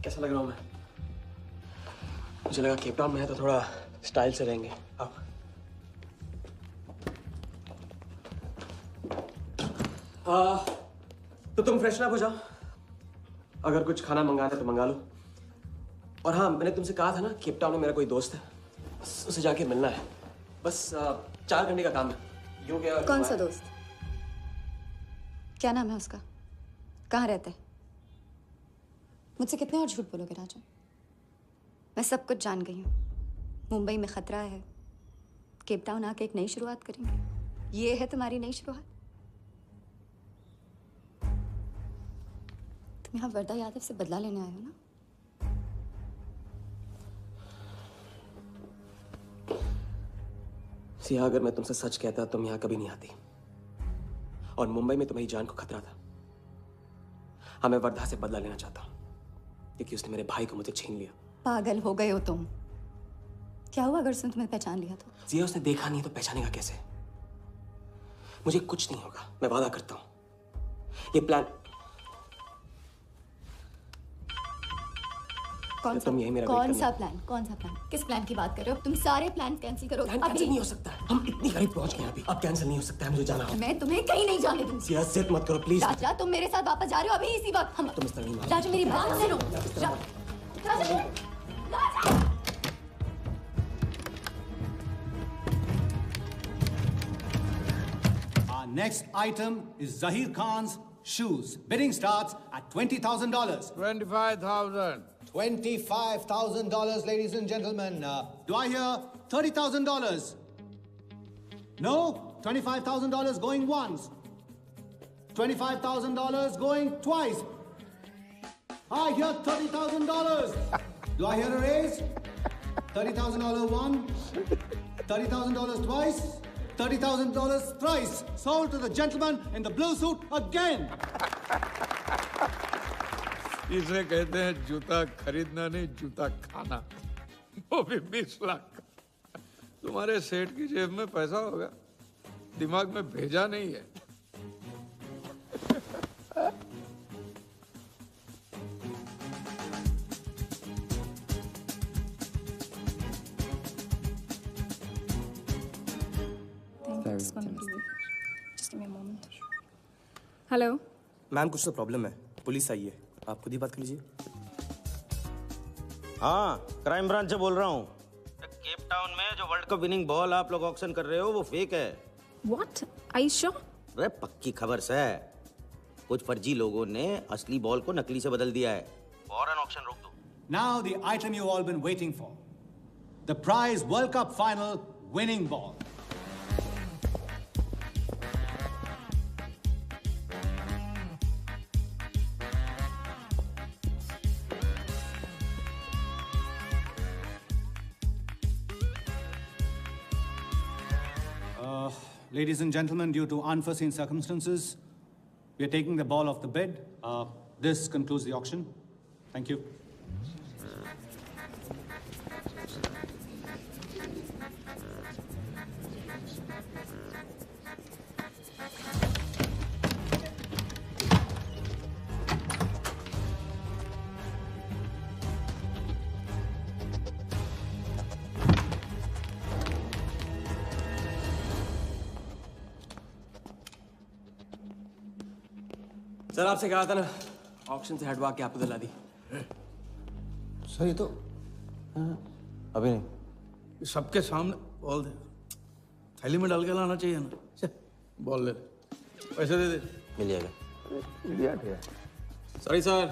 कैसा लग रहा हूँ मैं? मुझे लगा केप टाउन में है तो थोड़ा स्टाइल से रहेंगे। आओ। तो तुम फ्रेशन अप हो जाओ। अगर कुछ खाना मंगाना है तो मंगा लो। और हाँ, मैंने तुमसे कहा था ना, केप टाउन में मेरा कोई दोस्त है, बस उसे जाके मिलना है। बस 4 घंटे का काम है। यूं क्या? कौन सा दोस्त? क्या नाम है उसका? कहाँ रहता है? मुझसे कितने और झूठ बोलोगे राजा? मैं सब कुछ जान गई हूँ। मुंबई में खतरा है, केप टाउन आके एक नई शुरुआत करेंगे। ये है तुम्हारी नई शुरुआत? तुम यहाँ वर्दा यादव से बदला लेने आए हो ना? सिया, अगर मैं तुमसे सच कहता तुम यहाँ कभी नहीं आती। और मुंबई में तुम्हारी जान को खतरा था। हाँ, मैं वर्धा से बदला लेना चाहता हूँ क्योंकि उसने मेरे भाई को मुझे छीन लिया। पागल हो गए हो तुम? क्या हुआ अगर उसने तुम्हें पहचान लिया तो? जिया, उसने देखा नहीं तो पहचानेगा कैसे? मुझे कुछ नहीं होगा, मैं वादा करता हूं। ये प्लान कौन सा? कौन सा प्लान? कौन सा प्लान? किस प्लान की बात कर रहे हो? तुम सारे प्लान कैंसिल करो। कैंसिल नहीं हो सकता। हम इतनी करीब पहुंच गए अभी। अब कैंसिल नहीं हो सकता है, मुझे जाना होगा। मैं तुम्हें कहीं नहीं जाने दूंगी। जिया, जिद मत करो प्लीज। राजा, तुम मेरे साथ वापस जा रहे हो अभी इसी वक्त? हम तुम इस तरह नहीं मानो। राजा, मेरी बात सुनो। राजा, Our next item is Zahir Khan's shoes. Bidding starts at $20,000. 25,000. $25,000, ladies and gentlemen. Do I hear $30,000? No? $25,000 going once. $25,000 going twice. I hear $30,000. Do I hear a raise? $30,000 one, $30,000 twice, $30,000 thrice. Sold to the gentleman in the blue suit again. इसे कहते हैं जूता खरीदना नहीं, जूता खाना, वो भी 20 लाख। तुम्हारे सेठ की जेब में पैसा होगा, दिमाग में भेजा नहीं है। हेलो मैम, कुछ तो प्रॉब्लम है, पुलिस आई है, आप खुद ही बात कर लीजिए। हाँ, क्राइम ब्रांच से बोल रहा हूँ। केप टाउन में जो वर्ल्ड कप विनिंग बॉल आप लोग ऑक्शन कर रहे हो वो फेक है। What? Are you sure? अरे पक्की खबर से। कुछ फर्जी लोगों ने असली बॉल को नकली से बदल दिया है। फौरन ऑक्शन रोक दो। Now the item you all been waiting for. The prize World Cup final winning ball. Ladies and gentlemen, due to unforeseen circumstances, we are taking the ball off the bid. This concludes the auction. Thank you. Sir आपसे कहा था ना, auction से हटवा के आपको दिला दी। Sir ये तो अभी नहीं, सबके सामने बॉल दे, थैली में डाल के लाना चाहिए ना। बॉल ले, पैसे दे दे। मिल जाएगा। इडियट है। Sorry sir.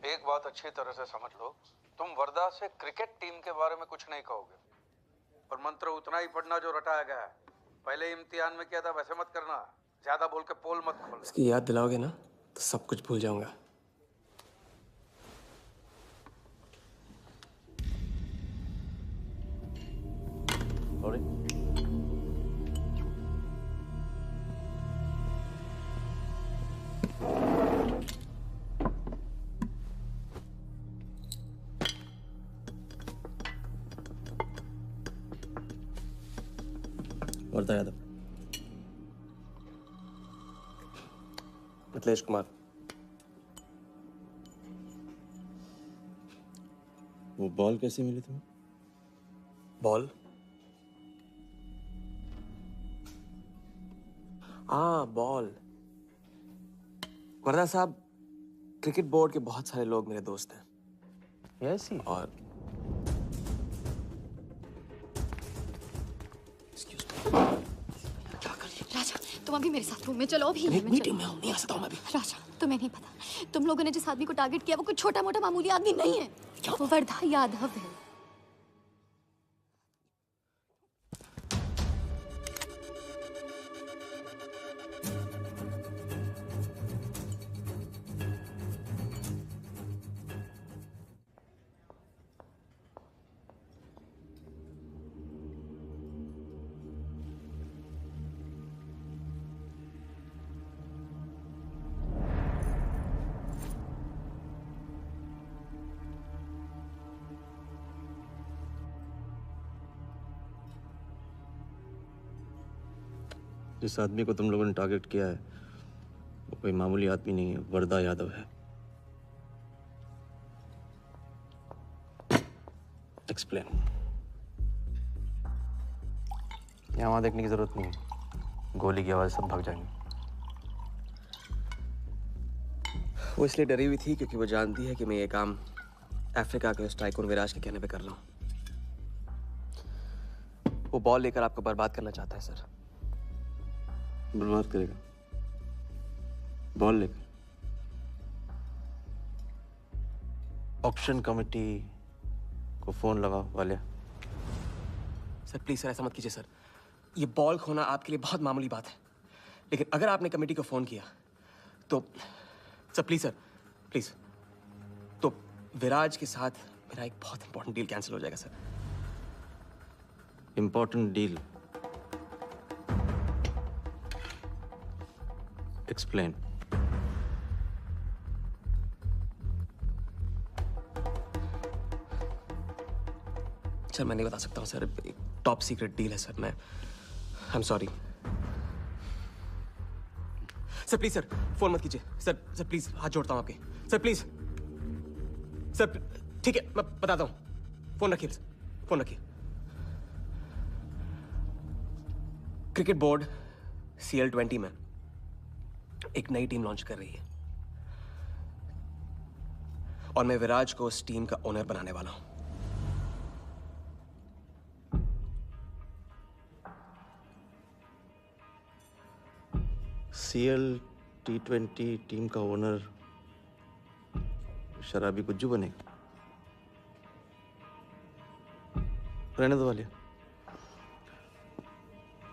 एक बात अच्छी तरह से समझ लो, तुम वर्धा से क्रिकेट टीम के बारे में कुछ नहीं कहोगे, और मंत्र उतना ही पढ़ना जो रटाया गया है। पहले इम्तिहान में किया था वैसे मत करना, ज्यादा बोल के पोल मत खोल। इसकी याद दिलाओगे ना तो सब कुछ भूल जाऊंगा। वर्धा यादव। मिथिलेश कुमार। वो बॉल कैसे मिली तुम्हें? बॉल? हाँ बॉल। वर्धा साहब, क्रिकेट बोर्ड के बहुत सारे लोग मेरे दोस्त हैं। यस। और राजा, तुम अभी मेरे साथ रूम में चलो। अभी मीटिंग में हूँ, नहीं आ सकता हूँ मैं अभी। राजा, तुम्हें नहीं पता, तुम लोगों ने जिस आदमी को टारगेट किया वो कोई छोटा मोटा मामूली आदमी नहीं है। वो वर्धा यादव है। जिस आदमी को तुम लोगों ने टारगेट किया है वो कोई मामूली आदमी नहीं है, वर्धा यादव है। एक्सप्लेन। यहाँ वहाँ देखने की जरूरत नहीं है, गोली की आवाज सब भाग जाएंगे। वो इसलिए डरी हुई थी क्योंकि वो जानती है कि मैं ये काम अफ्रीका के उस टाइकून विराज के कहने पे कर रहा हूँ। वो बॉल लेकर आपको बर्बाद करना चाहता है सर। बर्बाद करेगा? बॉल लेकर? ऑक्शन कमेटी को फोन लगाओ वाले। सर प्लीज सर ऐसा मत कीजिए सर। ये बॉल खोना आपके लिए बहुत मामूली बात है, लेकिन अगर आपने कमेटी को फोन किया तो सर प्लीज तो विराज के साथ मेरा एक बहुत इंपॉर्टेंट डील कैंसिल हो जाएगा sir. Important deal? Explain. Sir मैं नहीं बता सकता हूँ सर, एक टॉप सीक्रेट डील है सर। मैं I am sorry sir. Please sir phone मत कीजिए सर प्लीज हाथ जोड़ता हूँ आपके सर प्लीज सर। ठीक है मैं बताता हूँ, फोन रखिए फोन रखिए। क्रिकेट बोर्ड CL20 में एक नई टीम लॉन्च कर रही है और मैं विराज को उस टीम का ओनर बनाने वाला हूं। CL T20 टीम का ओनर शराबी गुज्जू बनेगा? रहने दो वालिया,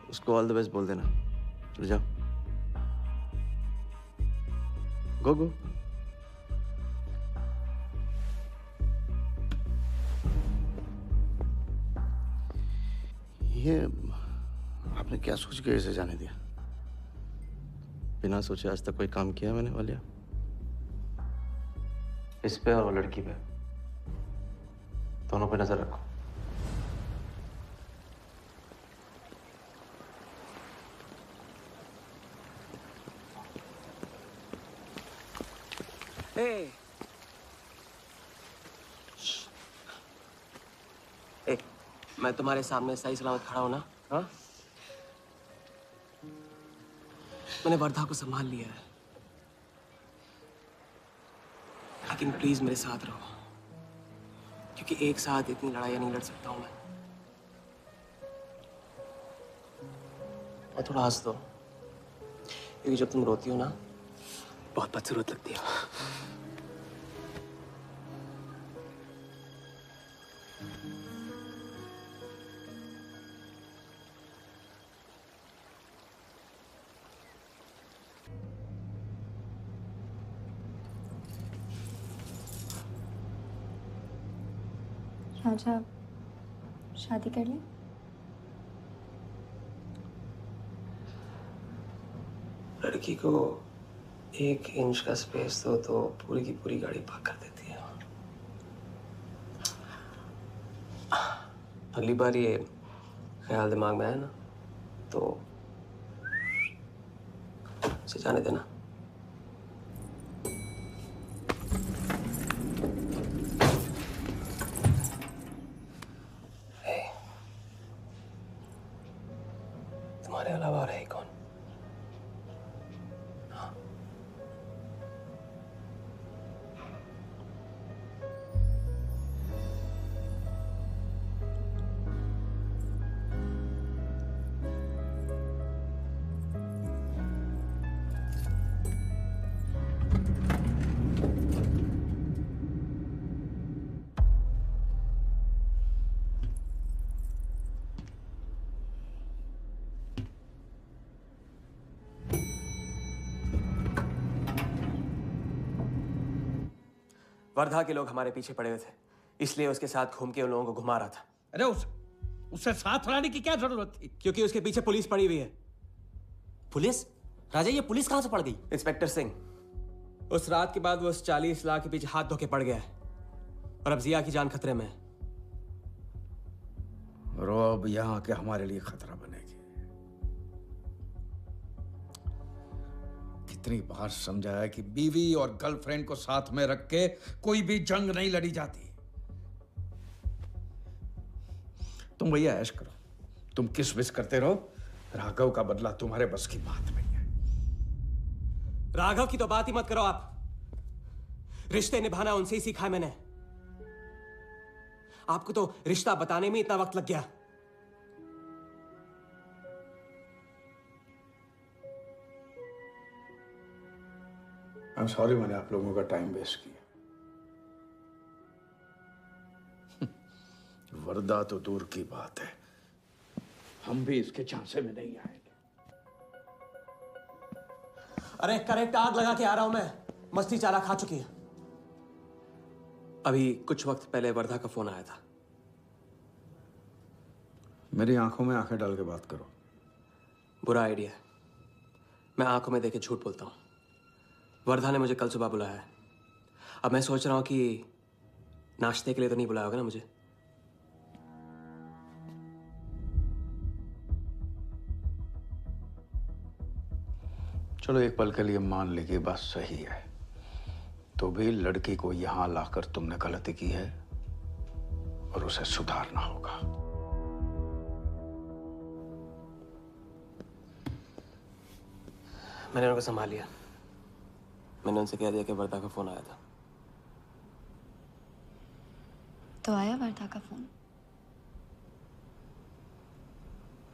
उसको ऑल द बेस्ट बोल देना। चल जाओ, गो गो। ये आपने क्या सोच के इसे जाने दिया? बिना सोचे आज तक कोई काम किया मैंने वालिया? इस पे और वो लड़की पे, दोनों पे नजर रखो। Hey. ए, मैं तुम्हारे सामने सही सलामत खड़ा हूं ना? हाँ? मैंने वर्धा को संभाल लिया है, लेकिन प्लीज मेरे साथ रहो, क्योंकि एक साथ इतनी लड़ाइयां नहीं लड़ सकता हूं मैं। और थोड़ा हंस दो, क्योंकि जब तुम रोती हो ना बहुत बदसूरत लगती है। राजा शादी कर ले। लड़की को 1 इंच का स्पेस दो तो पूरी की पूरी गाड़ी पार्क कर देती है। अगली बार ये ख्याल दिमाग में आया ना तो उसे जाने देना। तुम्हारे अलावा और है कौन? वर्धा के लोग हमारे पीछे पड़े हुए थे, इसलिए उसके साथ घूम के उन लोगों को घुमा रहा था। अरे उससे साथ लाने की क्या जरूरत थी? क्योंकि उसके पीछे पुलिस पड़ी हुई है। पुलिस? राजा ये पुलिस कहां से पड़ गई? इंस्पेक्टर सिंह, उस रात के बाद वो उस 40 लाख के पीछे हाथ धो के पड़ गया है और अब जिया की जान खतरे में है। और वो अब यहाँ के हमारे लिए खतरा बनेगी। कितनी बार समझाया कि बीवी और गर्लफ्रेंड को साथ में रख के कोई भी जंग नहीं लड़ी जाती। तुम भैया ऐश करो, तुम किस विस करते रहो, राघव का बदला तुम्हारे बस की बात नहीं है। राघव की तो बात ही मत करो आप। रिश्ते निभाना उनसे ही सीखा है मैंने। आपको तो रिश्ता बताने में इतना वक्त लग गया। आई एम सॉरी मैंने आप लोगों का टाइम वेस्ट किया। वर्दा तो दूर की बात है, हम भी इसके झांसे में नहीं आएंगे। अरे करेक्ट आग लगा के आ रहा हूं मैं। मस्ती चाला खा चुकी है। अभी कुछ वक्त पहले वर्धा का फोन आया था। मेरी आंखों में आंखें डाल के बात करो। बुरा आइडिया है। मैं आंखों में देखे झूठ बोलता हूं। वर्धा ने मुझे कल सुबह बुलाया है। अब मैं सोच रहा हूं कि नाश्ते के लिए तो नहीं बुलाया होगा ना मुझे। चलो एक पल के लिए मान ले कि बात सही है, तो भी लड़की को यहां लाकर तुमने गलती की है और उसे सुधारना होगा। मैंने उनको संभाल लिया। मैंने उनसे कह दिया कि वर्धा का फोन आया था। तो आया वर्धा का फोन?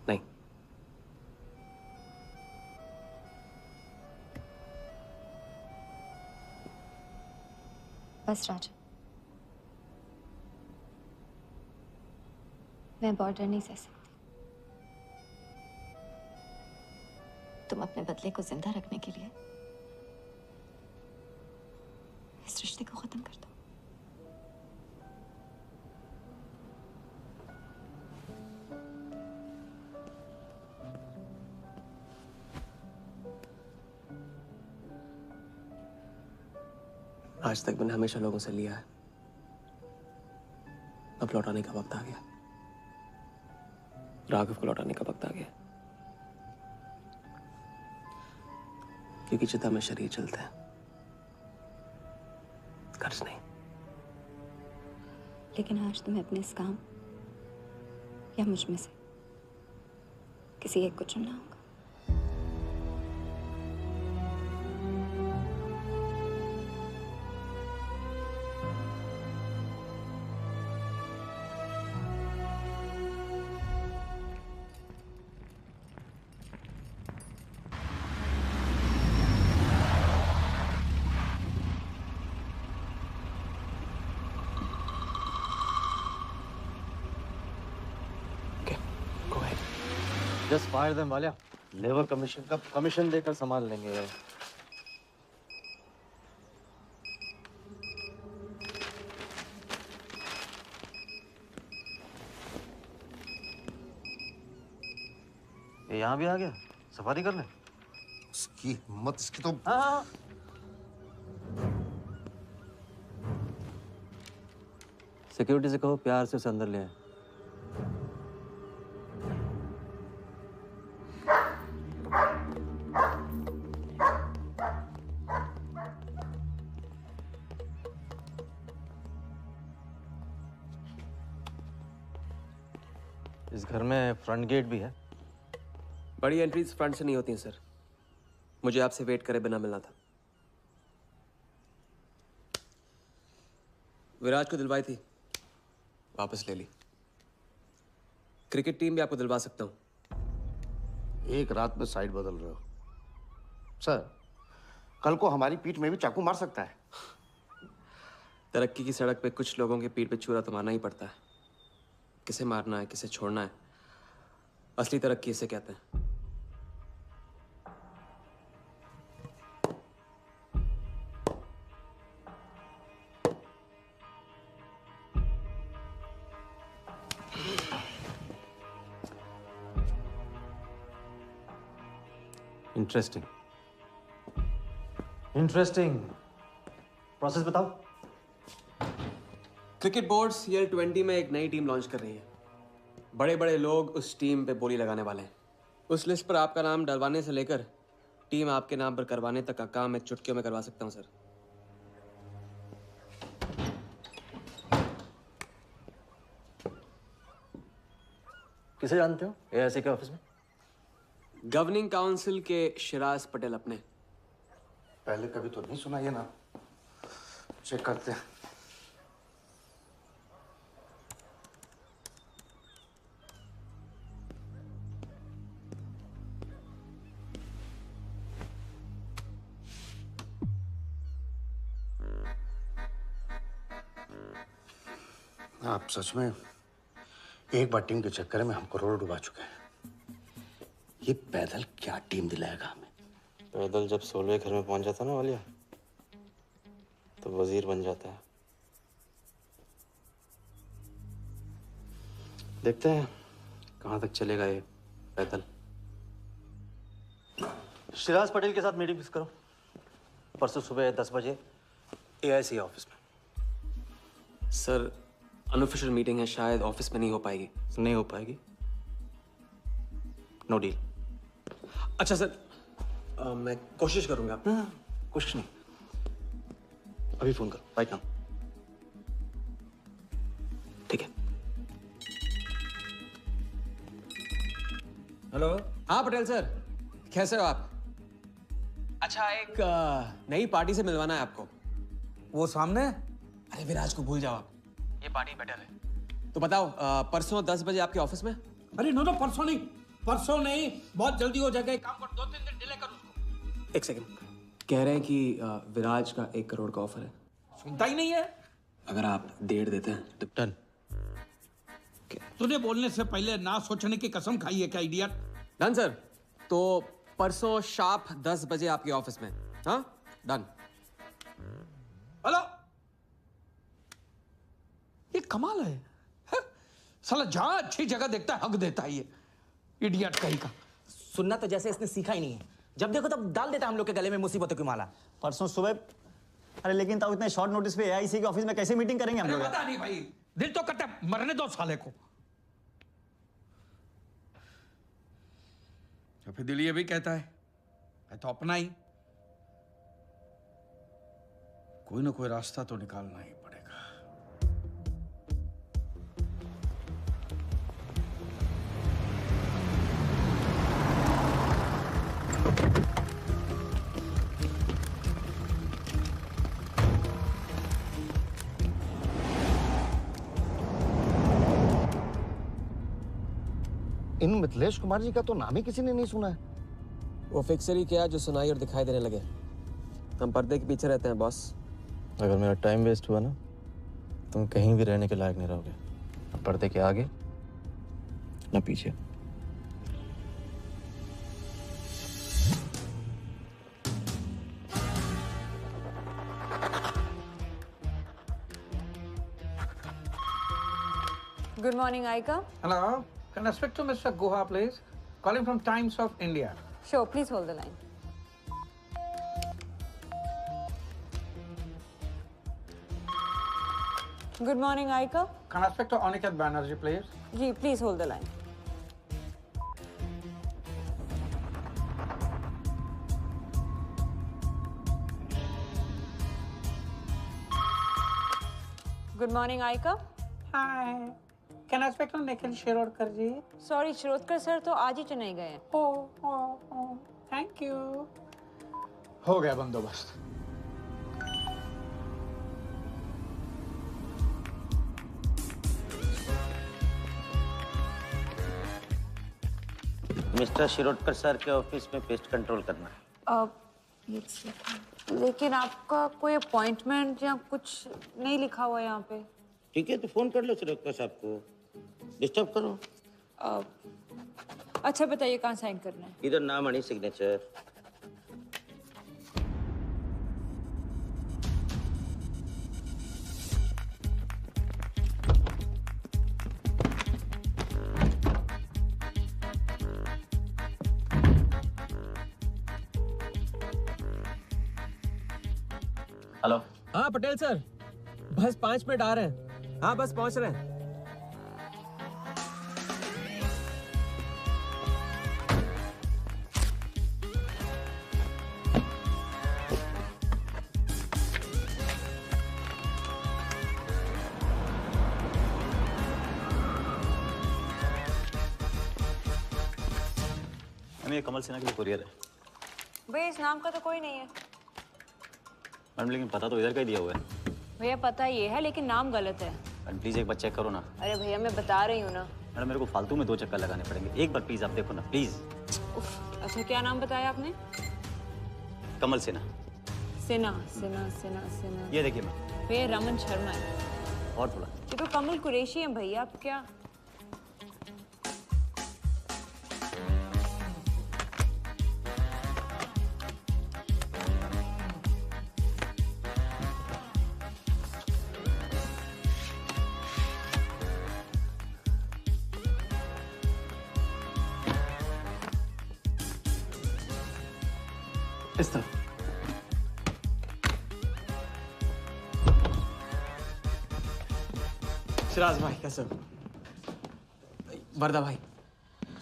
नहीं। बस राजा, मैं बॉर्डर नहीं सह सकती। तुम अपने बदले को जिंदा रखने के लिए इस रिश्ते को खत्म कर दो। आज तक मैंने हमेशा लोगों से लिया है। अब लौटाने का वक्त आ गया। राघव को लौटाने का वक्त आ गया। क्योंकि चिता में शरीर चलते हैं, कर्ज नहीं। लेकिन आज तुम्हें अपने इस काम या मुझ में से किसी एक को चुनना होगा। Just fire them Walia. Labour commission का कमीशन देकर संभाल लेंगे। ये यहाँ भी आ गया सफारी करने। उसकी हिम्मत, इसकी तो। हाँ। सिक्योरिटी से कहो प्यार से उसे अंदर ले आए। इस घर में फ्रंट गेट भी है। बड़ी एंट्रीज फ्रंट से नहीं होती हैं सर। मुझे आपसे वेट करे बिना मिलना था। विराज को दिलवाई थी, वापस ले ली। क्रिकेट टीम भी आपको दिलवा सकता हूं। एक रात में साइड बदल रहे हो सर। कल को हमारी पीठ में भी चाकू मार सकता है। तरक्की की सड़क पे कुछ लोगों के पीठ पे छुरा तो मारना ही पड़ता है। किसे मारना है, किसे छोड़ना है, असली तरक्की इसे कहते हैं। Interesting interesting. प्रोसेस बताओ। क्रिकेट बोर्ड्स ईयर 20 में एक नई टीम लॉन्च कर रही है। बड़े बड़े लोग उस टीम पे बोली लगाने वाले हैं। उस लिस्ट पर आपका नाम डलवाने से लेकर टीम आपके नाम पर करवाने तक का काम मैं चुटकियों में करवा सकता हूं सर। किसे जानते हो एआईसी के ऑफिस में? गवर्निंग काउंसिल के शिराज पटेल अपने। पहले कभी तो नहीं सुना ये ना। चेक करते हैं। आप सच में एक बार टीम के चक्कर में हम करोड़ों डुबा चुके हैं। ये पैदल क्या टीम दिलाएगा हमें? पैदल जब 16वें घर में पहुंच जाता ना वालिया, तो वजीर बन जाता है। देखते हैं कहाँ तक चलेगा ये पैदल। शिराज पटेल के साथ मीटिंग फिक्स करो, परसों सुबह 10 बजे AIC ऑफिस में। सर अनऑफिशियल मीटिंग है, शायद ऑफिस में नहीं हो पाएगी। नहीं हो पाएगी? No deal. अच्छा सर, मैं कोशिश करूंगा। कोशिश नहीं, अभी फोन करो राइट नाउ। ठीक है। हेलो। हाँ पटेल सर, कैसे हो आप? अच्छा, एक नई पार्टी से मिलवाना है आपको। वो सामने? अरे विराज को भूल जाओ आप, ये पार्टी बेटर है। तो बताओ परसों 10 बजे आपके ऑफिस में? अरे नो परसों नहीं, परसों नहीं, बहुत जल्दी हो जाएगा। एक काम कर, 2-3 दिन डिले कर उसको। एक सेकंड, कह रहे हैं कि विराज का 1 करोड़ का ऑफर है। सुनता ही नहीं है। अगर आप 1.5 देते हैं तो डन। तूने बोलने से पहले ना सोचने की कसम खाई है क्या इडियट? डन सर, तो परसों शार्प 10 बजे आपके ऑफिस में। हाँ डन। हेलो, ये कमाल है, साला जहां अच्छी जगह देखता है हक देता है ये इडियट कहीं का। सुनना तो जैसे इसने सीखा ही नहीं है, जब देखो तब डाल देता हम लोग के गले में मुसीबतों की माला। परसों सुबह। अरे लेकिन ताऊ इतने शॉर्ट नोटिस पे AIC के ऑफिस में कैसे मीटिंग करेंगे हम लोग? पता नहीं भाई, दिल तो करता है मरने दो साले को। या फिर दिल ये भी कहता है मैं तो अपना ही, कोई ना कोई रास्ता तो निकालना ही पड़ेगा। इन मिथिलेश कुमार जी का तो नाम ही किसी ने नहीं सुना है। वो फिक्सर ही क्या जो सुनाई और दिखाई देने लगे। हम पर्दे के पीछे रहते हैं बॉस। अगर मेरा टाइम वेस्ट हुआ ना, तुम कहीं भी रहने के लायक नहीं रहोगे, ना पर्दे के आगे ना पीछे। Good morning, Aika. Hello, can I speak to Mr. Guha, please? Calling from Times of India. Sure, please hold the line. Good morning, Aika. Can I speak to Aniket Banerjee, please? Ji, please hold the line. Good morning, Aika. Hi. Can I speak to Nikhil Shirodkar ji? Sorry, Shirodkar sir तो आज ही चेन्नई गए हैं। Oh, thank you. हो गया बंदोबस्त। Mister Shirodkar sir के office में pest control करना है। लेकिन आपका कोई अपॉइंटमेंट या कुछ नहीं लिखा हुआ है यहाँ पे। ठीक है, तो फोन कर लो शिरोडकर साहब को, डिस्टर्ब करो। अच्छा बताइए कहाँ साइन करना है? इधर नाम आनी सिग्नेचर। हेलो। हाँ पटेल सर, बस 5 मिनट आ रहे हैं। हाँ बस पहुंच रहे हैं। मैम ये कमल सिन्हा के लिए कुरियर है। भैया इस नाम का तो कोई नहीं है। मैम लेकिन पता तो इधर का ही दिया हुआ है। भैया पता ये है लेकिन नाम गलत है। मैम प्लीज एक बार चेक करो ना। अरे भैया मैं बता रही हूँ ना। मैडम मेरे को फालतू में 2 चक्कर लगाने पड़ेंगे, एक बार प्लीज आप देखो ना प्लीज। अच्छा क्या नाम बताया आपने? कमल सिन्हा। सिन्हा सिन्हा सिन्हा सिन्हा। ये देखिए मैम। भैया रमन शर्मा है। और थोड़ा। ये तो कमल कुरैशी है भैया, आप क्या? इस तरह। शिराज भाई कैसे हो? वर्दा भाई।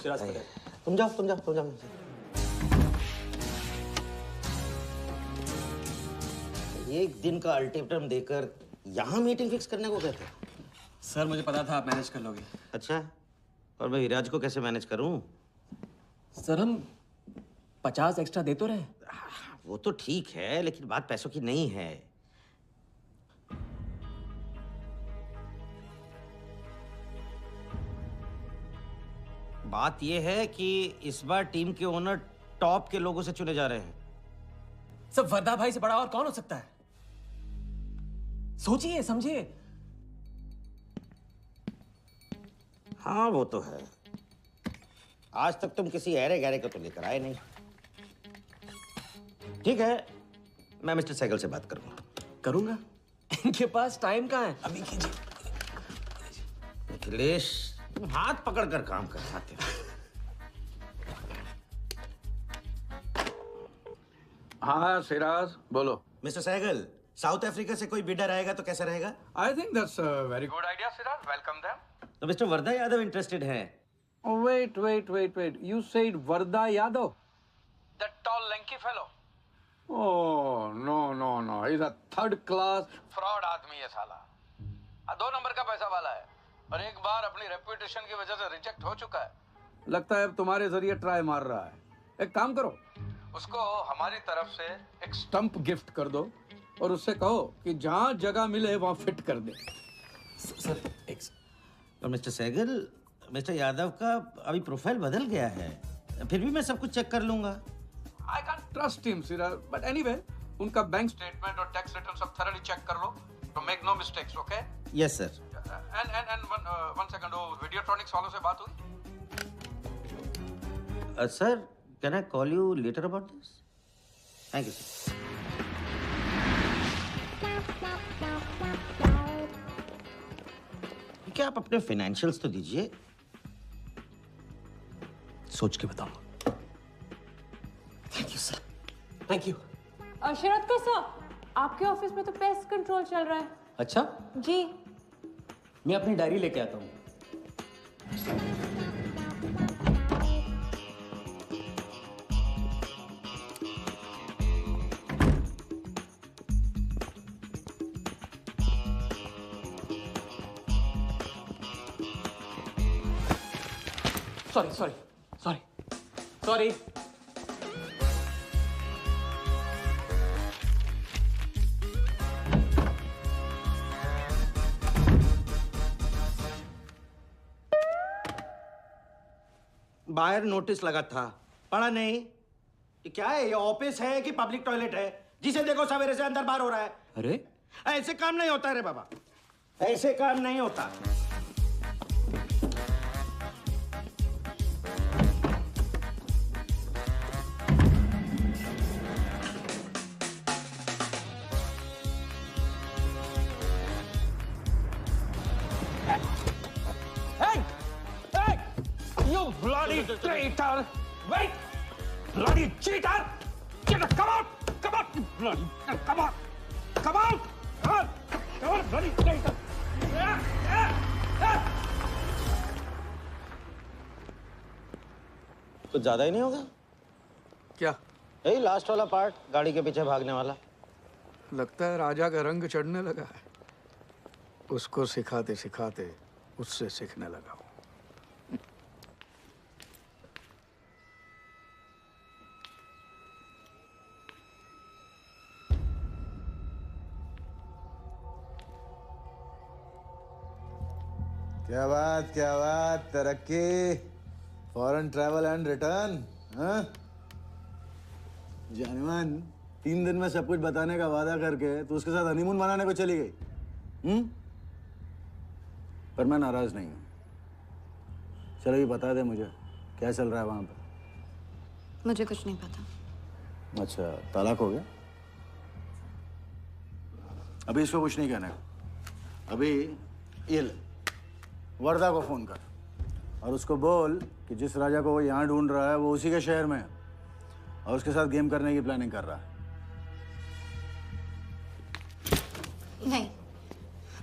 शिराज भाई तुम जाओ तुम जाओ तुम जाओ। एक दिन का अल्टीमेटम देकर यहाँ मीटिंग फिक्स करने को कहते हैं? सर मुझे पता था आप मैनेज कर लोगे। अच्छा, और मैं विराज को कैसे मैनेज करूं? सर हम 50 एक्स्ट्रा दे तो रहे। वो तो ठीक है, लेकिन बात पैसों की नहीं है। बात यह है कि इस बार टीम के ओनर टॉप के लोगों से चुने जा रहे हैं। सब वर्दा भाई से बड़ा और कौन हो सकता है? सोचिए समझिए। हाँ वो तो है। आज तक तुम किसी ऐरे गहरे को तो लेकर आए नहीं। ठीक है, मैं मिस्टर सहगल से बात करूंगा। इनके पास टाइम कहाँ है? अभी कीजिए। अखिलेश, तुम हाथ पकड़कर काम कर पाते हो। हाँ सिराज बोलो। मिस्टर सहगल, साउथ अफ्रीका से कोई बिडर आएगा तो कैसा रहेगा? I think that's a very good idea Siraj, welcome them. तो मिस्टर वर्दा यादव इंटरेस्टेड हैं? Wait. You said Varda Yadav? That tall, lanky fellow? Oh, no. He's a third class fraud आदमी है साला। 2 नंबर का पैसा वाला है और एक बार अपनी रेपुटेशन की वजह से रिजेक्ट हो चुका है। लगता है अब तुम्हारे जरिए ट्राई मार रहा है। एक काम करो, उसको हमारी तरफ से एक स्टंप गिफ्ट कर दो और उससे कहो कि जहां जगह मिले वहां फिट कर दे। सर एक और मिस्टर सहगल, मिस्टर यादव का अभी प्रोफाइल बदल गया है, फिर भी मैं सब कुछ चेक कर लूंगा। I can't trust him, Sirar. But anyway, उनका बैंक स्टेटमेंट और टैक्स रिटर्न सब thoroughly चेक कर लो, तो make no mistakes, okay? Yes, sir. And one second, वो Videotronics वालों से बात हुई? Sir, can I call you later about this? Thank you, sir. क्या आप अपने फाइनेंशियल्स तो दीजिए। सोच के बताऊंगा। Thank you sir, thank you. Sharad का सर, आपके ऑफिस में तो पेस्ट कंट्रोल चल रहा है। अच्छा, जी। मैं अपनी डायरी लेके आता हूँ। सॉरी। बाहर नोटिस लगा था, पढ़ा नहीं? ये क्या है? ये ऑफिस है कि पब्लिक टॉयलेट है? जिसे देखो सवेरे से अंदर बाहर हो रहा है। अरे ऐसे काम नहीं होता रे बाबा, ऐसे काम नहीं होता। You bloody traitor! Wait! Bloody cheater! Come out! You bloody... Come on! Come out! Come on, bloody traitor! कुछ ज्यादा ही नहीं होगा क्या? यही लास्ट वाला पार्ट, गाड़ी के पीछे भागने वाला। लगता है राजा का रंग चढ़ने लगा है। उसको सिखाते सिखाते उससे सीखने लगा हूं। क्या बात, तरक्की, फॉरेन ट्रैवल एंड रिटर्न। हाँ जानवन, 3 दिन में सब कुछ बताने का वादा करके तो उसके साथ हनीमून मनाने को चली गई। पर मैं नाराज नहीं हूँ। चलो ये बता दे मुझे, क्या चल रहा है वहां पर? मुझे कुछ नहीं पता। अच्छा, तलाक हो गया? अभी इसको कुछ नहीं कहना है। अभी ये ले, वर्दा को फोन कर और उसको बोल कि जिस राजा को वो यहाँ ढूंढ रहा है वो उसी के शहर में है। और उसके साथ गेम करने की प्लानिंग कर रहा है। नहीं,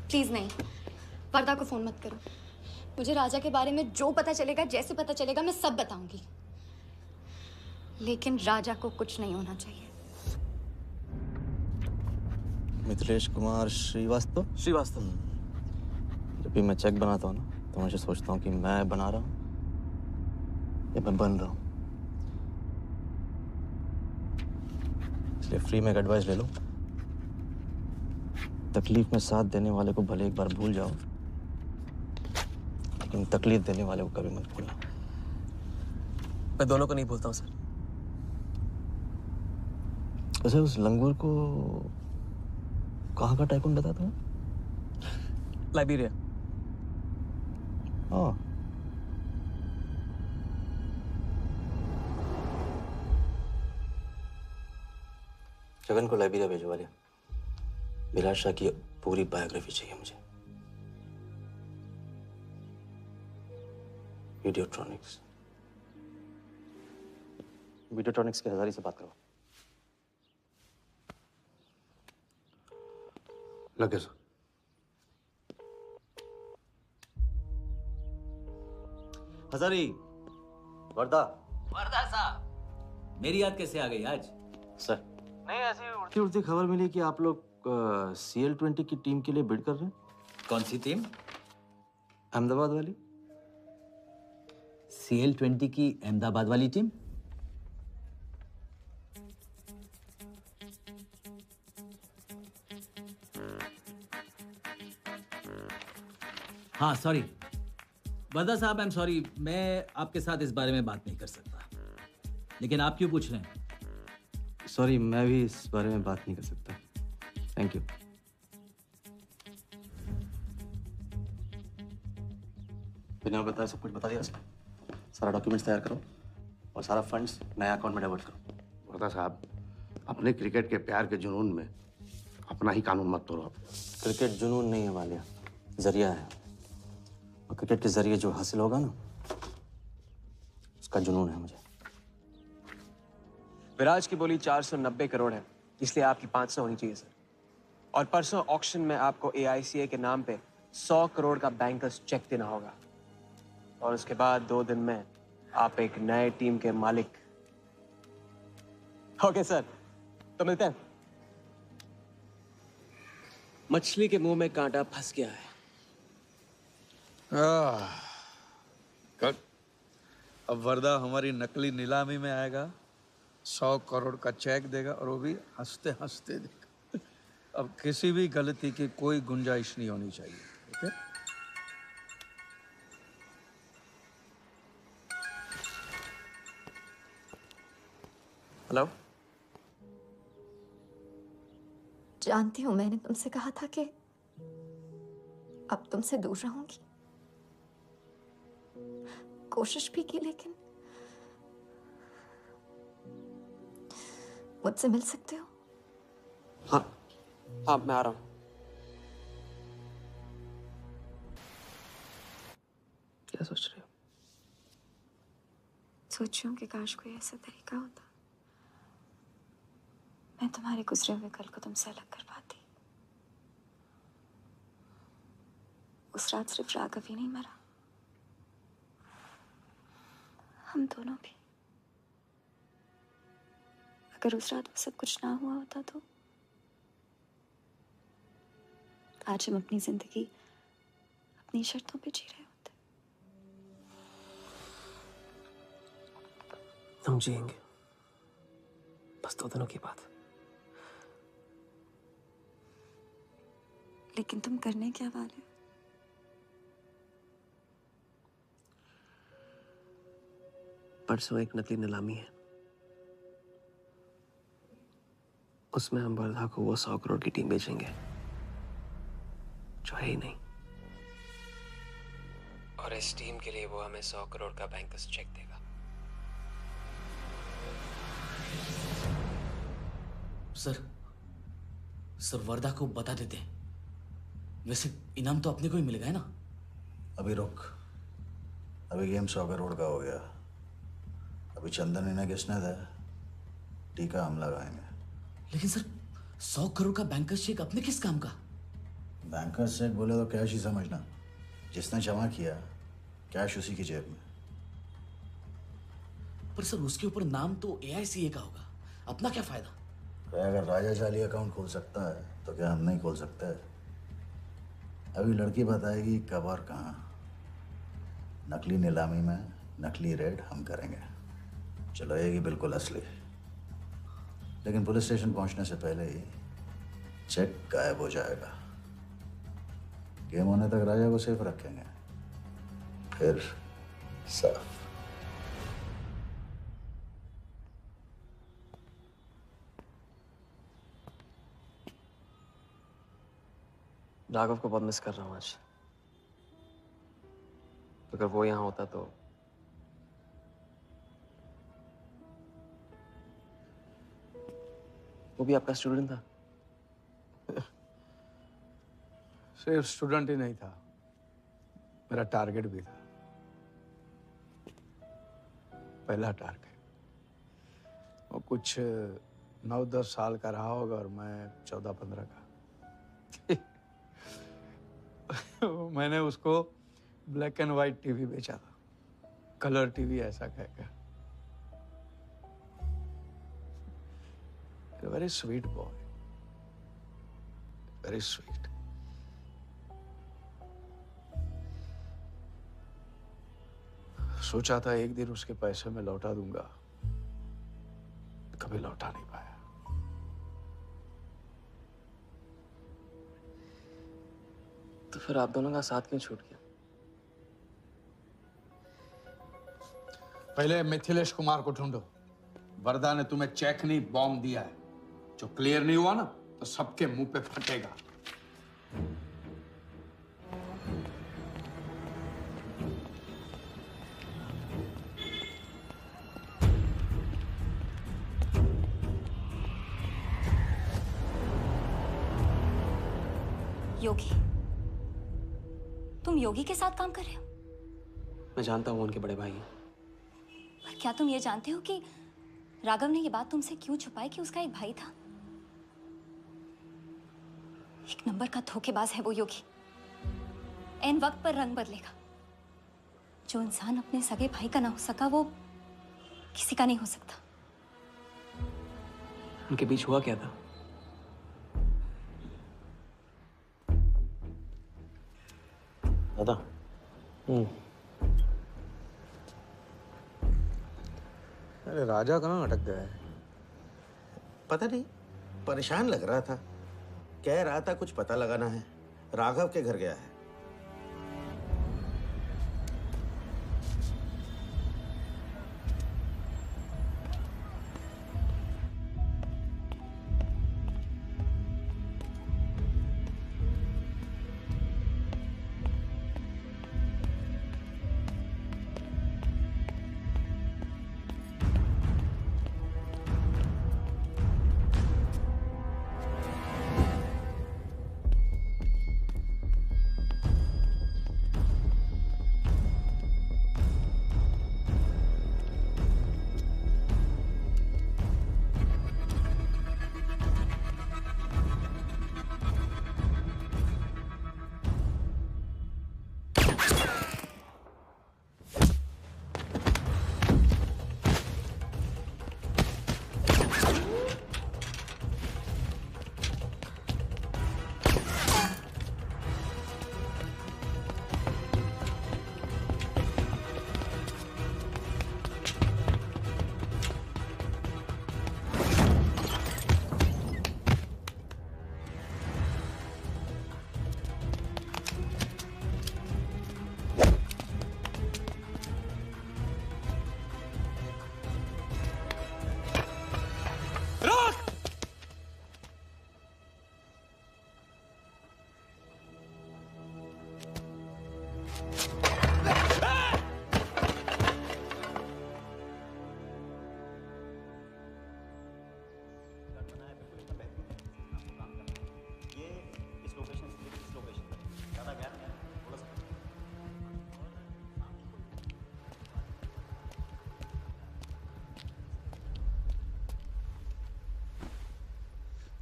प्लीज नहीं। वर्दा को फोन मत करो। मुझे राजा के बारे में जो पता चलेगा, जैसे पता चलेगा, मैं सब बताऊंगी। लेकिन राजा को कुछ नहीं होना चाहिए। मिथिलेश कुमार श्रीवास्तव। जब भी मैं चेक बनाता हूँ ना, तो मुझे सोचता हूँ कि मैं बना रहा हूँ या मैं बन रहा हूँ। इसलिए फ्री में एक एडवाइस ले लो। तकलीफ में साथ देने वाले को भले एक बार भूल जाओ, लेकिन तकलीफ देने वाले को कभी मत भूलना। मैं दोनों को नहीं भूलता हूँ सर। वैसे उस लंगूर को कहाँ का टाइकून बताया तुम्हें? लाइबेरिया। हाँ। जगन को लाइबेरिया भेजवा लिया। विराट शाह की पूरी बायोग्राफी चाहिए मुझे। वीडियोट्रॉनिक्स के हजारी से बात करो। लगे सर। हजारी। वर्दा साहब, मेरी याद कैसे आ गई आज? सर नहीं, ऐसी उड़ती उड़ती खबर मिली कि आप लोग CL20 की टीम के लिए बिड कर रहे हैं। कौन सी टीम? अहमदाबाद वाली। CL20 की अहमदाबाद वाली टीम? हाँ सॉरी वर्दा साहब, आई एम सॉरी, मैं आपके साथ इस बारे में बात नहीं कर सकता। लेकिन आप क्यों पूछ रहे हैं? सॉरी, मैं भी इस बारे में बात नहीं कर सकता। Thank you. बिना बताए सब कुछ बता दिया सर। सारा डॉक्यूमेंट्स तैयार करो और सारा फंड्स नया अकाउंट में डाइवर्ट करो। वर्दा साहब, अपने क्रिकेट के प्यार के जुनून में अपना ही कानून मत तोड़ो। क्रिकेट जुनून नहीं है वालिया, जरिया है। और क्रिकेट के जरिए जो हासिल होगा ना, उसका जुनून है मुझे। विराज की बोली 490 करोड़ है, इसलिए आपकी 500 होनी चाहिए सर। और परसों ऑक्शन में आपको AICA के नाम पे 100 करोड़ का बैंकर्स चेक देना होगा। और उसके बाद 2 दिन में आप एक नए टीम के मालिक। ओके सर, तो मिलते हैं। मछली के मुंह में कांटा फंस गया है। कट। अब वर्दा हमारी नकली नीलामी में आएगा, 100 करोड़ का चेक देगा और वो भी हंसते हंसते देगा। अब किसी भी गलती की कोई गुंजाइश नहीं होनी चाहिए। ओके? हेलो। जानती हूँ, मैंने तुमसे कहा था कि अब तुमसे दूर रहूंगी। कोशिश भी की, लेकिन मुझसे मिल सकते हो? हाँ हाँ, मैं आ रहा हूँ। क्या सोच रहे हो? सोच रही हूँ कि काश कोई ऐसा तरीका होता, मैं तुम्हारे गुजरे हुए कल को तुमसे अलग कर पाती। उस रात सिर्फ राघव ही नहीं मरा, हम दोनों भी। अगर उस रात वो सब कुछ ना हुआ होता तो आज हम अपनी जिंदगी अपनी शर्तों पे जी रहे होते। हम जिएंगे, बस 2 दिनों की बात। लेकिन तुम करने क्या वाले हो? परसों एक नकली नीलामी है, उसमें हम वर्धा को वो 100 करोड़ की टीम बेचेंगे जो है ही नहीं। और इस टीम के लिए वो हमें 100 करोड़ का बैंकर्स चेक देगा। सर वर्धा को बता देते हैं। वैसे इनाम तो अपने को ही मिलेगा, है ना? अभी रुक, अभी गेम 100 करोड़ का हो गया। अभी चंदन इन्हें किसने था? टीका हम लगाएंगे। लेकिन सर 100 करोड़ का बैंकर्स चेक अपने किस काम का? बैंकर्स चेक बोले तो कैश ही समझना। जिसने जमा किया कैश उसी की जेब में। पर सर उसके ऊपर नाम तो AICA का होगा, अपना क्या फायदा? अगर राजा जाली अकाउंट खोल सकता है तो क्या हम नहीं खोल सकते? अभी लड़की बताएगी कब और कहाँ। नकली नीलामी में नकली रेड हम करेंगे, चलाएगी बिल्कुल असली। लेकिन पुलिस स्टेशन पहुंचने से पहले ही चेक गायब हो जाएगा। गेम होने तक राजा को सेफ रखेंगे, फिर साफ। राघव को बहुत मिस कर रहा हूँ आज। अगर वो यहाँ होता तो वो भी आपका स्टूडेंट था? सिर्फ स्टूडेंट ही नहीं था, मेरा टारगेट भी था। पहला टारगेट। वो कुछ 9-10 साल का रहा होगा और मैं 14-15 का। मैंने उसको ब्लैक एंड व्हाइट टीवी बेचा था, कलर टीवी ऐसा कहकर। Very sweet boy, very sweet. सोचा था एक दिन उसके पैसे मैं लौटा दूंगा, कभी लौटा नहीं पाया। तो फिर आप दोनों का साथ क्यों छूट गया? पहले मिथिलेश कुमार को ढूंढो। वरदा ने तुम्हें चेक नहीं बॉम्ब दिया है। जो क्लियर नहीं हुआ ना तो सबके मुंह पे फटेगा। योगी, तुम योगी के साथ काम कर रहे हो? मैं जानता हूँ उनके बड़े भाई हैं। पर क्या तुम ये जानते हो कि राघव ने ये बात तुमसे क्यों छुपाई कि उसका एक भाई था? एक नंबर का धोखेबाज है वो योगी। एन वक्त पर रंग बदलेगा। जो इंसान अपने सगे भाई का ना हो सका वो किसी का नहीं हो सकता। उनके बीच हुआ क्या था? दादा। अरे राजा कहाँ अटक गया है? पता नहीं, परेशान लग रहा था। कह रहा था कुछ पता लगाना है। राघव के घर गया है।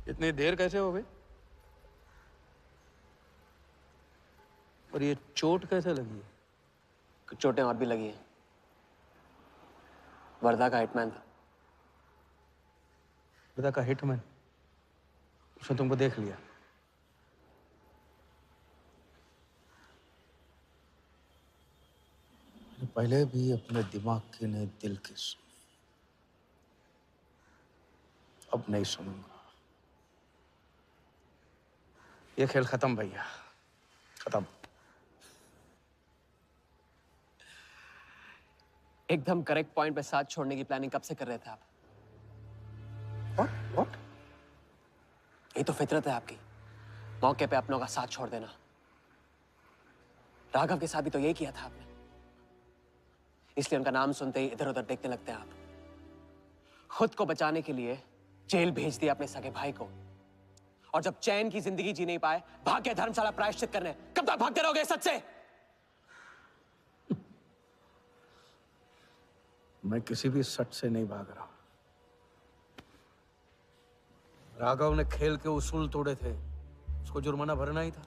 इतनी देर कैसे हो गई? और ये चोट कैसे लगी है? कुछ चोटें और भी लगी हैं। वर्धा का हिटमैन था। वर्धा का हिटमैन? उसने तुमको देख लिया? पहले भी अपने दिमाग की नहीं दिल की सुनी, अब नहीं सुनूंगा। ये खेल खत्म भैया, खत्म। एकदम करेक्ट पॉइंट पे साथ छोड़ने की प्लानिंग कब से कर रहे थे आप? What? ये तो फितरत है आपकी, मौके पे अपनों का साथ छोड़ देना। राघव के साथ भी तो यही किया था आपने, इसलिए उनका नाम सुनते ही इधर उधर देखने लगते हैं आप। खुद को बचाने के लिए जेल भेज दिया अपने सगे भाई को, और जब चैन की जिंदगी जी नहीं पाए भाग के धर्मशाला प्रायश्चित करने। कब तक भागते रहोगे सच से? मैं किसी भी सच से नहीं भाग रहा। राघव ने खेल के उसूल तोड़े थे, उसको जुर्माना भरना ही था।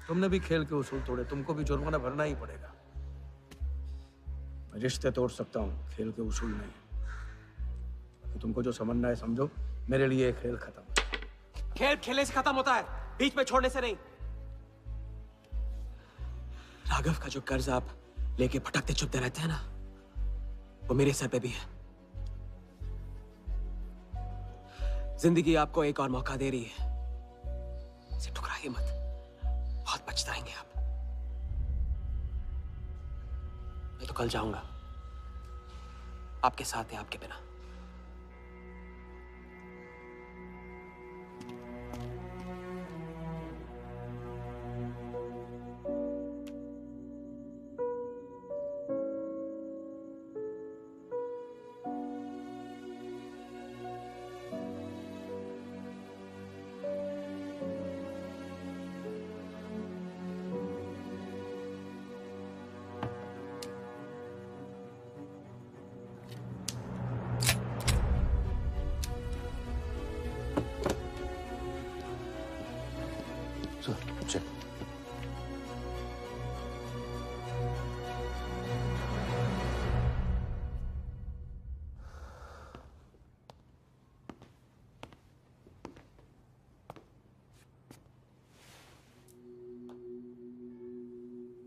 तुमने भी खेल के उसूल तोड़े, तुमको भी जुर्माना भरना ही पड़ेगा। मैं रिश्ते तोड़ सकता हूँ, खेल के उसूल नहीं। तुमको जो समझना है समझो, मेरे लिए खेल खत्म। खेल खेलने से खत्म होता है, बीच में छोड़ने से नहीं। राघव का जो कर्ज आप लेके भटकते चुपते रहते हैं ना, वो मेरे सर पे भी है। जिंदगी आपको एक और मौका दे रही है, इसे ठुकराइए मत, बहुत पछताएंगे आप। मैं तो कल जाऊंगा, आपके साथ है, आपके बिना।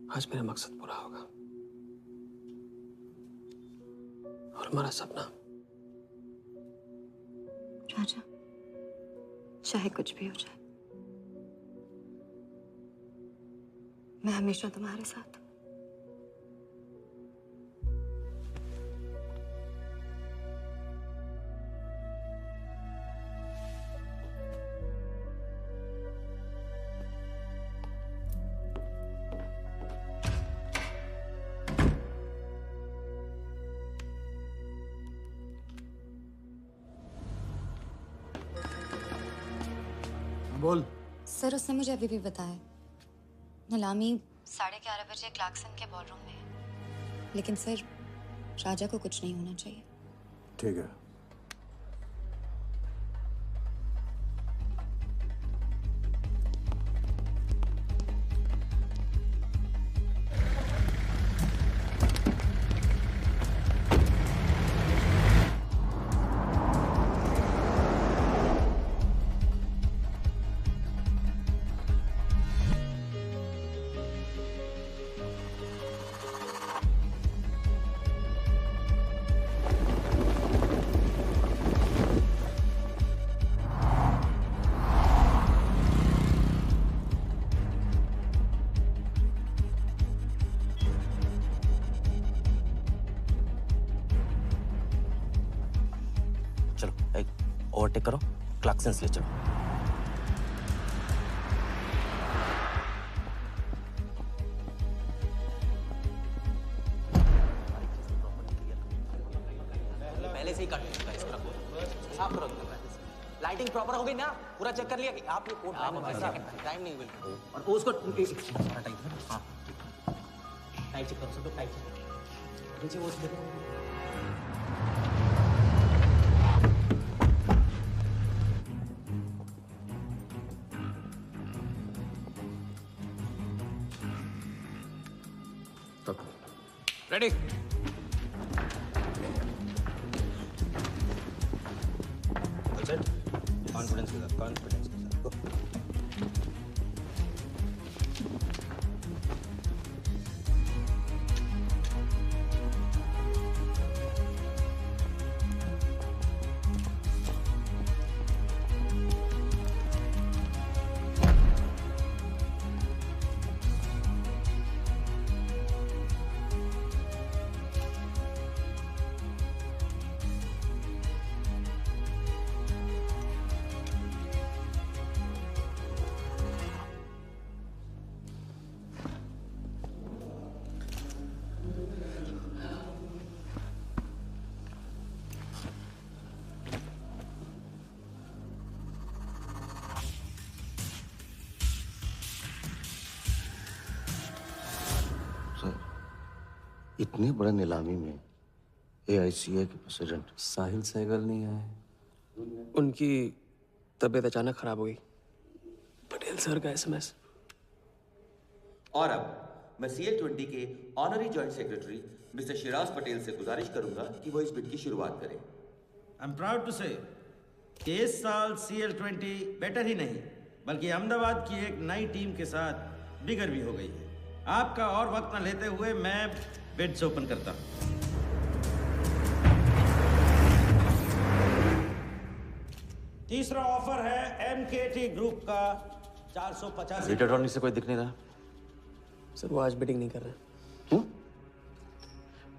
आज मेरा मकसद पूरा होगा, और हमारा सपना। राजा, चाहे कुछ भी हो जाए, मैं हमेशा तुम्हारे साथ हूं। बोल। सर, उसने मुझे अभी भी बताया, नीलामी 11:30 बजे क्लार्कसन के बॉलरूम में है। लेकिन सर, राजा को कुछ नहीं होना चाहिए। ठीक है। ओवरटेक करो, क्लार्कसन ले चलो। पहले से ही कट चुका है इसका साफ करो। लाइटिंग प्रॉपर हो गई ना? पूरा चेक कर लिया कि आप ये कोड टाइम नहीं बिल्कुल। और उसको सारा टाइम हां टाइट चेक करो, सब लोग टाइट चेक नीचे वो देखो। रेडी? कॉन्फिडेंस के साथ, कॉन्फिडेंस के साथ। Go. इतनी बड़े नीलामी में AICA के प्रेसिडेंट साहिल सहगल नहीं आए। उनकी तबीयत अचानक खराब हो गई। पटेल सर का SMS। और अब मैं CL20 के honorary joint secretary mister Shiraz Patel से गुजारिश करूंगा कि वो इस बिड की शुरुआत करें। आई एम प्राउड टू से कि इस साल CL20 बेटर ही नहीं बल्कि अहमदाबाद की एक नई टीम के साथ बिगर भी हो गई है। आपका और वक्त न लेते हुए मैं बिड्स ओपन करता हूं। तीसरा ऑफर है MKT ग्रुप का 485। इलेक्ट्रॉनिक से कोई दिख नहीं रहा। सर वो आज बिडिंग नहीं कर रहे। क्यों?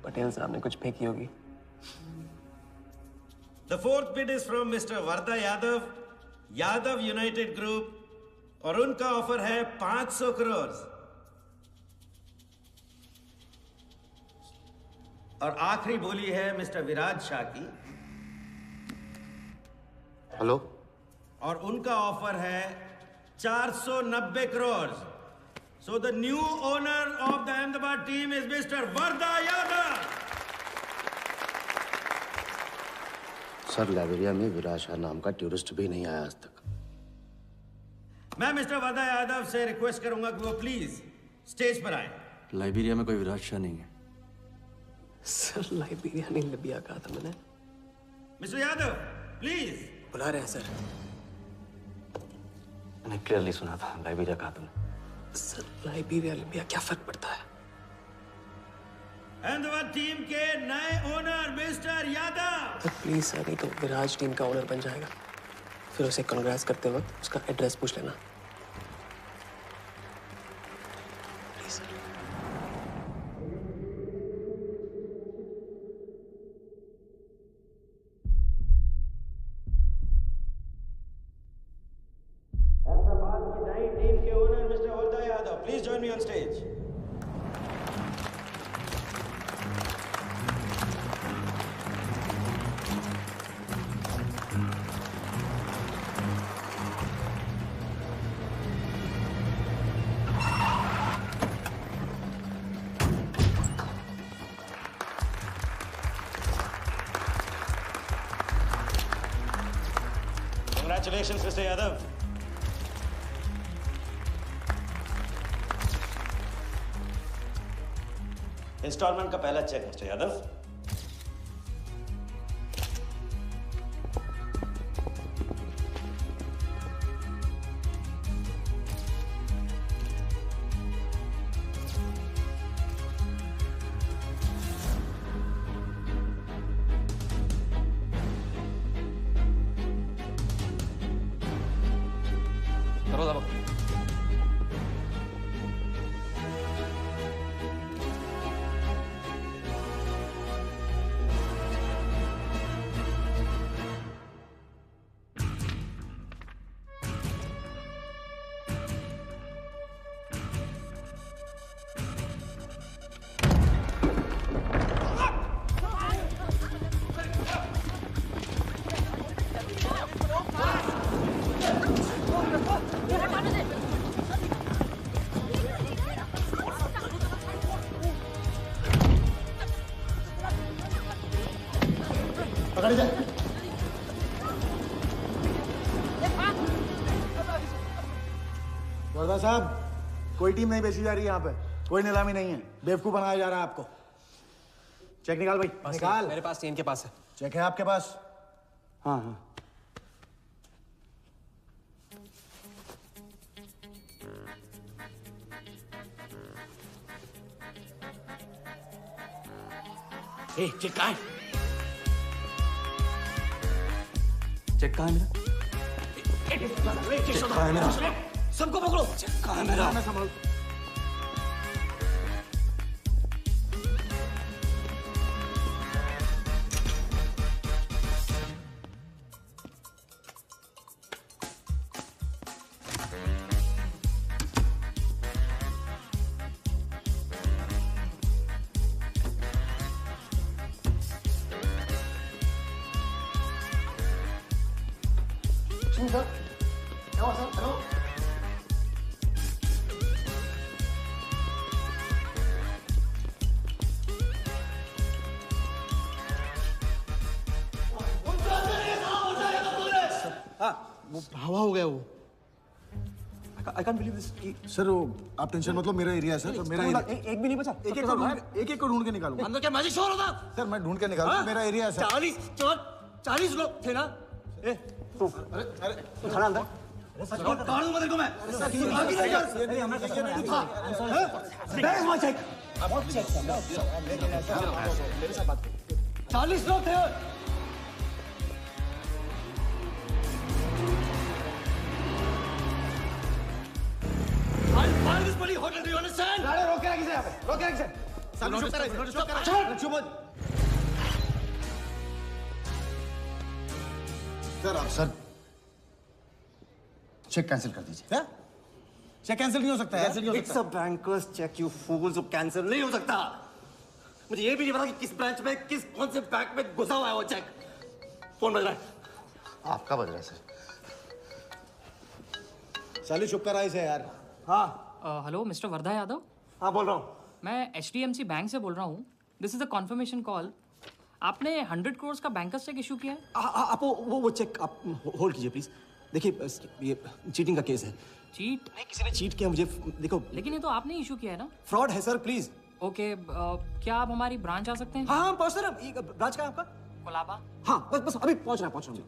पटेल साहब ने कुछ फेंकी होगी। The fourth bid is from Mr. Varda Yadav, Yadav United Group, और उनका ऑफर है 500 करोड़। और आखिरी बोली है मिस्टर विराज शाह की। हेलो। और उनका ऑफर है 490 crore. So the new owner of the Ahmedabad team is Mr. Varda Yadav. Sir Liberia में विराज शाह नाम का टूरिस्ट भी नहीं आया आज तक। मैं मिस्टर वर्दा यादव से रिक्वेस्ट करूंगा कि वो प्लीज स्टेज पर आए। लाइबेरिया में कोई विराज शाह नहीं है। सर लाइबेरिया नहीं लिबिया कहा था मैंने। Mister Yadav please. बुला रहे हैं सर। मैंने क्लियरली सुना था लाइबेरिया कहा तुमने। सर लाइबेरिया लिबिया क्या फर्क पड़ता है? अहमदाबाद टीम के नए owner mister Yadav. Sir please sir, नहीं तो विराज टीम का ओनर बन जाएगा। फिर उसे कांग्रेस करते वक्त उसका एड्रेस पूछ लेना। Please sir. अहमदाबाद की नई टीम के owner mister Varda Yadav, please join me on stage. Congratulations, Mr. Yadav. Instalment का पहला चेक मिस्टर यादव। वर्दा साहब, कोई टीम नहीं बेची जा रही यहाँ पे। कोई नीलामी नहीं है। बेवकूफ बनाया जा रहा है आपको। चेक निकाल भाई, निकाल। मेरे पास नहीं, इनके पास है। चेक है आपके पास? हाँ हाँ। चेक कहाँ है? चेक कहाँ है मेरा? चेक कहाँ है मेरा? सबको पकड़ो। चेक कहाँ है मेरा? मैं संभाल। सर, क्या हुआ सर? हेलो। वो हवा हो गया वो। I can't believe this. Sir वो आप टेंशन मत लो, मेरा एरिया है सर, मेरा एरिया। एक भी नहीं बचा। एक को ढूंढ के निकालूंगा। अंदर क्या मैजिक शोर होता? सर मैं ढूंढ के निकालूंगा, मेरा एरिया है सर। 40 लोग थे ना? तू खड़ा अंदर। काट दूंगा तेरे को मैं। Where is my check? 40 लोग थे। I'll fire this bloody hotel, do you understand? गाड़ी रोक के रखिए यहाँ पे, रोक के रखिए। सामने चुप करा, चुप करा। चुप हो। सर चेक कैंसिल कर दीजिए। क्या? चेक कैंसिल नहीं हो सकता है? कैंसिल नहीं हो सकता। It's a banker's check, you fools, जो कैंसिल नहीं हो सकता। मुझे ये भी नहीं पता कि किस ब्रांच में, कौन से बैंक में घुसा हुआ है वो चेक। फोन बज रहा है। आपका बज रहा है सर। साली चुप करा इसे यार। हाँ हेलो मिस्टर वर्धा यादव। हाँ बोल रहा हूँ। मैं HDMC बैंक से बोल रहा हूँ। This is a confirmation call. आपने 100 करोड़ का बैंकर्स चेक इशू किया है? आप वो चेक आप होल्ड कीजिए प्लीज। देखिए ये चीटिंग का केस है। चीट? नहीं, किसी ने चीट किया मुझे, देखो। लेकिन ये तो आपने इशू किया है ना? फ्रॉड है सर, प्लीज। ओके क्या आप हमारी ब्रांच आ सकते हैं? हाँ पहुँच सर। ब्रांच का आपका? कोलाबा। हाँ बस अभी पहुँच रहा हूँ।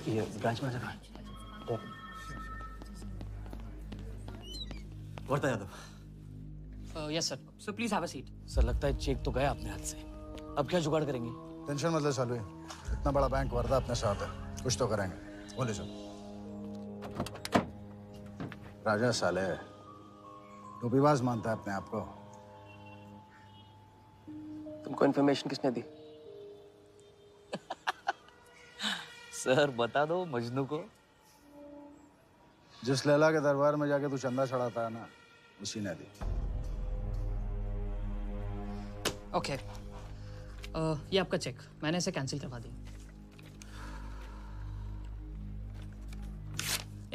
ये ब्रांच में जगह। Wardha Yadav. Yes sir. So please have a seat. Sir लगता है चेक तो गया अपने हाथ से। अब क्या जुगाड़ करेंगे? टेंशन मत ले सालू, इतना बड़ा बैंक वर्धा अपने साथ है, कुछ तो करेंगे। बोले सर। राजा साले टोपीबाज मानता है अपने आप को। तुमको इन्फॉर्मेशन किसने दी? सर बता दो मजनू को। जिस लैला के दरबार में जाके तू चंदा चढ़ाता है ना, उसी ने दी। ओके ये आपका चेक, मैंने इसे कैंसिल करवा दी।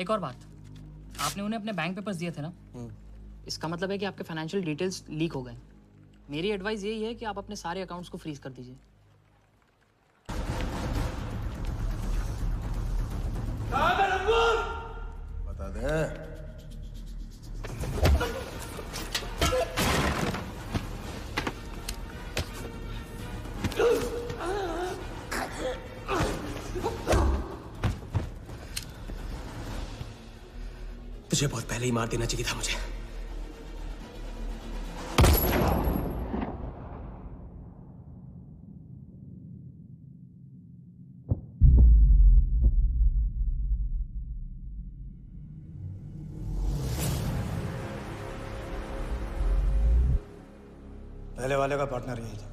एक और बात, आपने उन्हें अपने बैंक पेपर्स दिए थे ना? इसका मतलब है कि आपके फाइनेंशियल डिटेल्स लीक हो गए। मेरी एडवाइस यही है कि आप अपने सारे अकाउंट्स को फ्रीज कर दीजिए। बता दे। तुझे बहुत पहले ही मार देना चाहिए था मुझे। पहले वाले का पार्टनर यही था।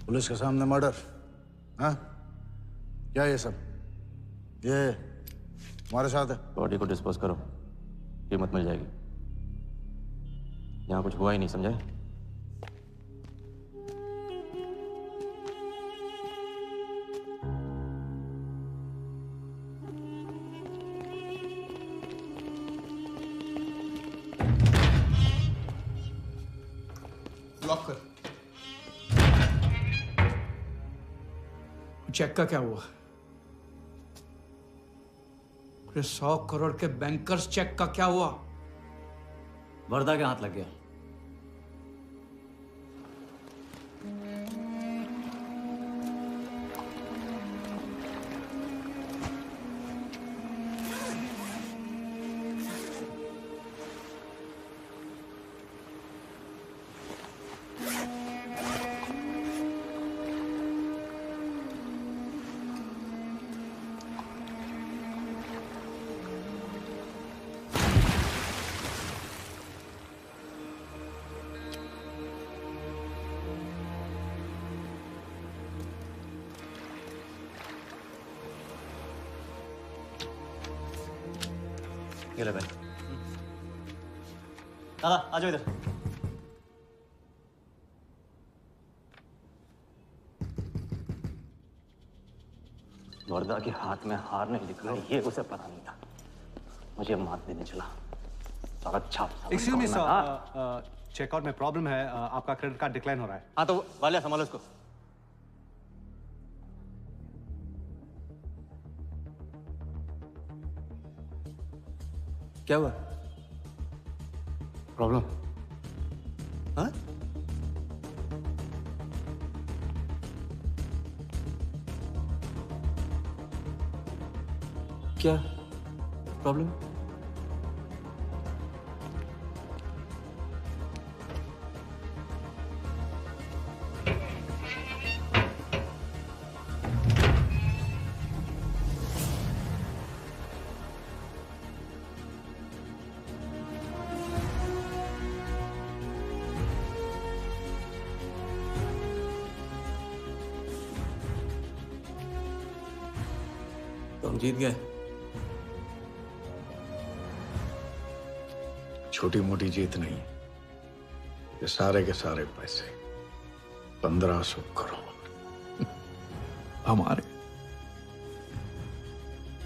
पुलिस के सामने मर्डर? हाँ क्या ये सब? ये तुम्हारे साथ है? बॉडी को डिस्पोज करो, कीमत मिल जाएगी। यहाँ कुछ हुआ ही नहीं, समझे? लॉक कर। चेक का क्या हुआ? अरे 100 करोड़ के बैंकर्स चेक का क्या हुआ? वर्दा के हाथ लग गया। ये ले भाई। दादा आ जाओ इधर। वर्दा के हाथ में हार नहीं दिख रहा, ये उसे पता नहीं था। मुझे मात देने चला। साला छाप। एक्सक्यूज मी सर, चेकआउट में प्रॉब्लम है, आपका क्रेडिट कार्ड डिक्लाइन हो रहा है। हाँ तो वाले संभालो इसको। क्या हुआ? प्रॉब्लम? हाँ? क्या प्रॉब्लम? तुम जीत गए। छोटी मोटी जीत नहीं, ये सारे के सारे पैसे 1500 करोड़ हमारे।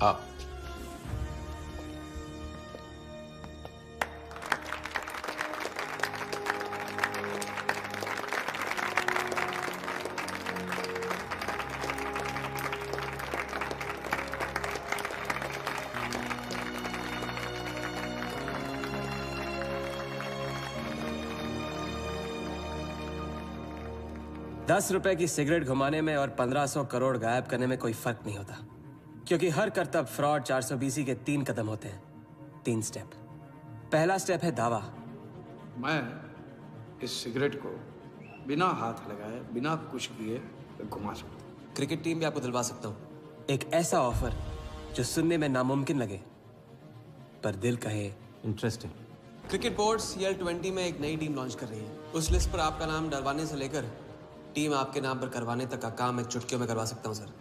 आप ₹10 की सिगरेट घुमाने में और 1500 करोड़ गायब करने में कोई फर्क नहीं होता, क्योंकि हर करतब फ्रॉड 420 के 3 कदम होते हैं, 3 स्टेप। पहला स्टेप है दावा। मैं इस सिगरेट को बिना हाथ लगाए, बिना कुछ किए घुमा सकता हूँ। क्रिकेट टीम भी आपको दिलवा सकता हूँ, एक ऐसा ऑफर जो सुनने में नामुमकिन लगे पर दिल कहे इंटरेस्टिंग। क्रिकेट बोर्ड CL20 में एक नई टीम लॉन्च कर रही है। उस लिस्ट पर आपका नाम डलवाने से लेकर टीम आपके नाम पर करवाने तक का काम मैं चुटकियों में करवा सकता हूं सर।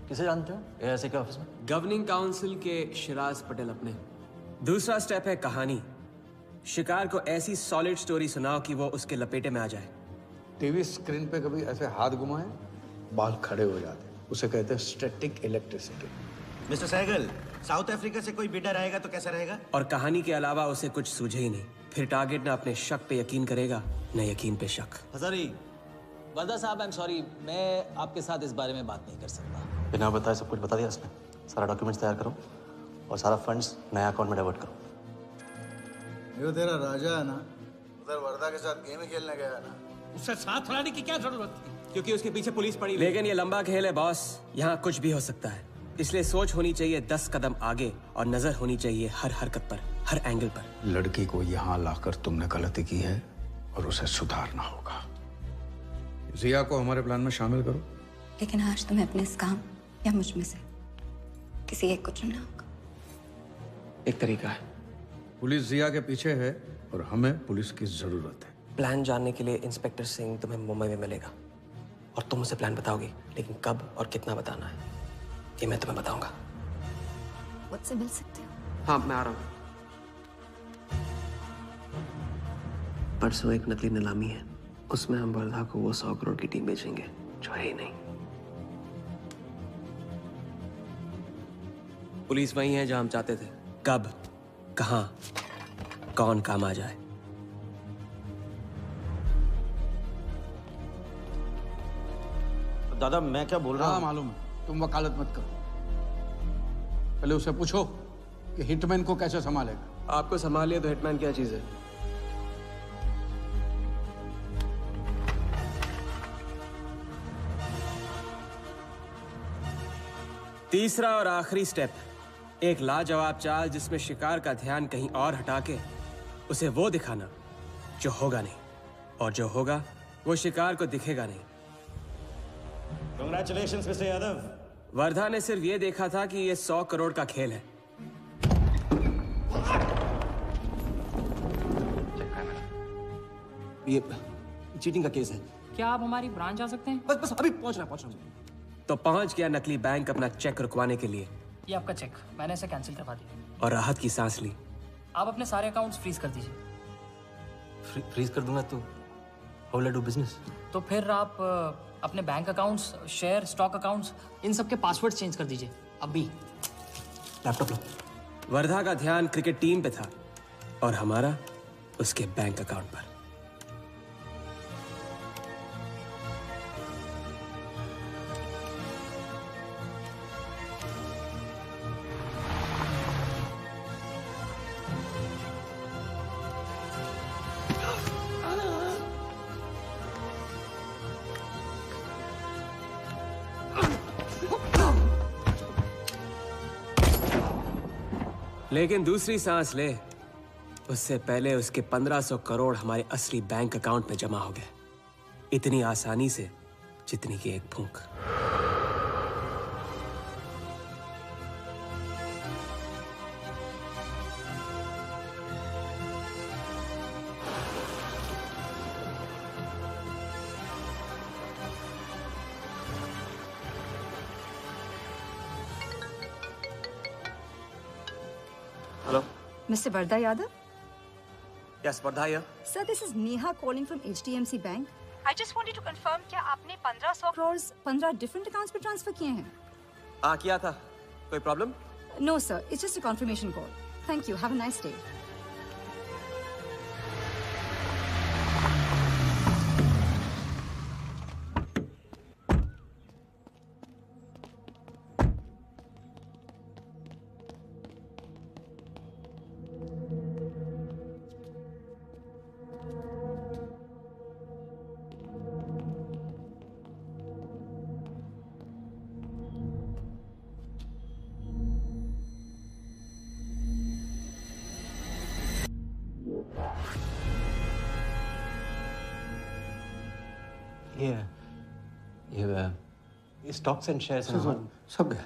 किसे जानते हो AIC के ऑफिस में? गवर्निंग काउंसिल के शिराज पटेल अपने। दूसरा स्टेप है कहानी। शिकार को ऐसी सॉलिड स्टोरी सुनाओ कि वो उसके लपेटे में आ जाए। टीवी स्क्रीन पे कभी ऐसे हाथ घुमाए, बाल खड़े हो जाते, उसे कहते हैं static electricity. Mister Sehgal, South Africa से कोई बिडर आएगा तो कैसा रहेगा? और कहानी के अलावा उसे कुछ सूझे ही नहीं, फिर टारगेट ना अपने शक पे यकीन करेगा न यकीन पे शक। हजारी, वर्दा साहब, आई एम सॉरी, मैं आपके साथ इस बारे में बात नहीं कर सकता। बिना बताए सब कुछ बता दिया उसने। सारा डॉक्यूमेंट्स तैयार करो और सारा फंड्स नया अकाउंट में डाइवर्ट करो। जो तेरा राजा है ना, उधर वर्दा के साथ गेम ही खेलने गया है ना, उससे साथ लाने की क्या जरूरत थी? क्योंकि उसके पीछे पुलिस पड़ी। लेकिन ये लंबा खेल है बॉस, यहाँ कुछ भी हो सकता है। इसलिए सोच होनी चाहिए 10 कदम आगे और नजर होनी चाहिए हर हरकत पर, हर एंगल पर। लड़की को यहाँ लाकर तुमने गलती की है और उसे सुधारना होगा। जिया को हमारे प्लान में शामिल करो। लेकिन आज तुम्हें अपने इस काम या मुझ में से किसी एक को चुनना होगा। एक तरीका है। पुलिस जिया के पीछे है और हमें पुलिस की जरूरत है। प्लान जानने के लिए इंस्पेक्टर सिंह तुम्हें मुंबई में मिलेगा और तुम उसे प्लान बताओगी, लेकिन कब और कितना बताना है ये मैं तुम्हें बताऊंगा। मुझसे मिल सकते हो? हाँ, मैं आ रहा हूँ। परसों एक नकली नीलामी है, उसमें हम वर्धा को वो 100 करोड़ की टीम बेचेंगे जो है ही नहीं। पुलिस वही है जहां हम चाहते थे। कब, कहां, कौन काम आ जाए। दादा मैं क्या बोल रहा हाँ हूँ? मालूम है, तुम वकालत मत करो। पहले उसे पूछो कि हिटमैन को कैसे संभालेगा। आपको संभालिए तो हिटमैन क्या चीज है? तीसरा और आखिरी स्टेप, एक लाजवाब चाल जिसमें शिकार का ध्यान कहीं और हटा के उसे वो दिखाना जो होगा नहीं, और जो होगा वो शिकार को दिखेगा नहीं। Congratulations, Mr. यादव। वर्धा ने सिर्फ ये देखा था कि ये 100 करोड़ का खेल है। ये चीटिंग का केस है। क्या आप हमारी ब्रांच आ सकते हैं? बस अभी पहुंच रहा हूं। तो पहुंच गया नकली बैंक अपना चेक रुकवाने के लिए। ये आपका चेक, मैंने इसे कैंसिल करवा दिया। और राहत की सांस ली। आप अपने सारे अकाउंट्स फ्रीज कर दीजिए। फ्रीज कर दूंगा तो how will I do business? तो फिर आप अपने bank accounts, share, stock accounts, इन सब के पासवर्ड चेंज कर दीजिए अभी। लैपटॉप लो। वर्धा का ध्यान क्रिकेट टीम पे था और हमारा उसके बैंक अकाउंट पर। लेकिन दूसरी सांस ले, उससे पहले उसके 1500 करोड़ हमारे असली बैंक अकाउंट में जमा हो गए, इतनी आसानी से जितनी कि एक फूंक। Hello. Mr. Vardha Yadav? Yes, Vardha here. Sir, this is Neha calling from HDMC Bank. I just wanted to confirm क्या आपने 1500 crores 15 different accounts पे ट्रांसफर किए हैं? किया था। कोई problem? No, sir. It's just a confirmation call. Thank you. Have a nice day. ये stocks and shares सब गए।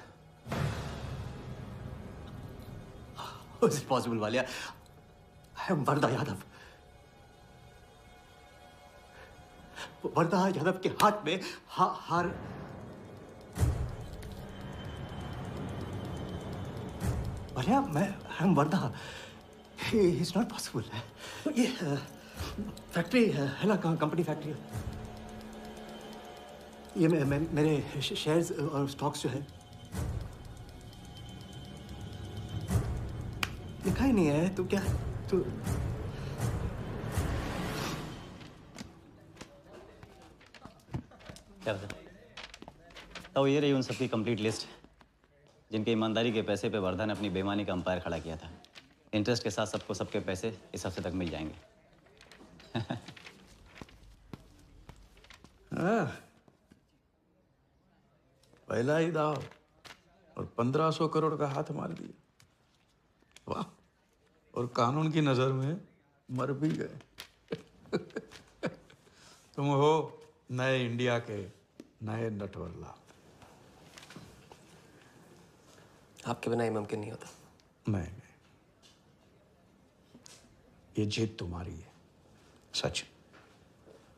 How is it possible, Walia? I am Wardha Yadav. Wardha Yadav के हाथ में हार। वालिया, मैं I am Wardha. It's not possible। ये फैक्ट्री है ना, कंपनी फैक्ट्री। ये मेरे शेयर्स और स्टॉक्स जो है लिखा ही नहीं है। तो क्या तो क्या बता? तो ये रही उन सबकी कंप्लीट लिस्ट जिनके ईमानदारी के पैसे पे वर्धा ने अपनी बेईमानी का अंपायर खड़ा किया था। इंटरेस्ट के साथ सबको सबके पैसे इस हफ्ते तक मिल जाएंगे। पहला ही दाव और 1500 करोड़ का हाथ मार दिया। वाह! और कानून की नजर में मर भी गए। तुम हो नए इंडिया के नए नटवरलाल। आपके बिना ये मुमकिन नहीं होता। नहीं, ये जीत तुम्हारी है। सच,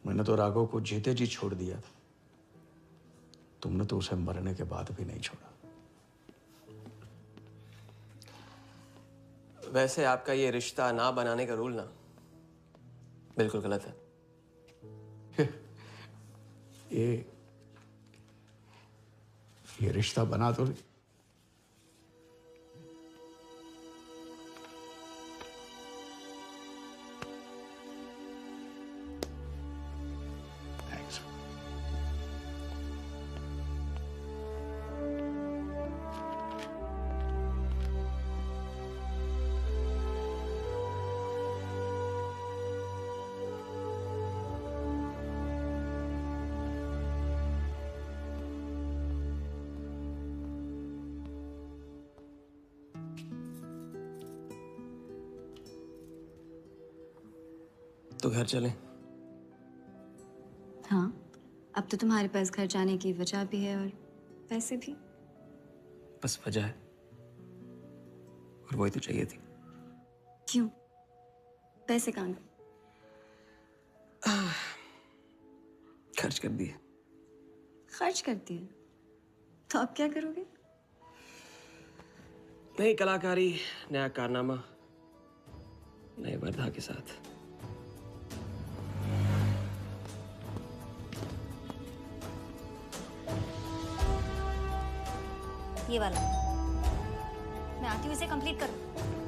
मैंने तो राघव को जीते जी छोड़ दिया था। तुमने तो उसे मरने के बाद भी नहीं छोड़ा। वैसे आपका ये रिश्ता ना बनाने का रूल ना बिल्कुल गलत है। ये रिश्ता बना तो नहीं। तो घर चलें। हाँ, अब तो तुम्हारे पास घर जाने की वजह भी है और पैसे भी। बस वजह है और वही तो चाहिए थी। क्यों? पैसे कहाँ गए? खर्च कर दिए। खर्च कर दिए? तो अब क्या करोगे? नई कलाकारी, नया कारनामा, नए वर्धा के साथ। ये वाला मैं आती हूँ इसे कंप्लीट करूँ।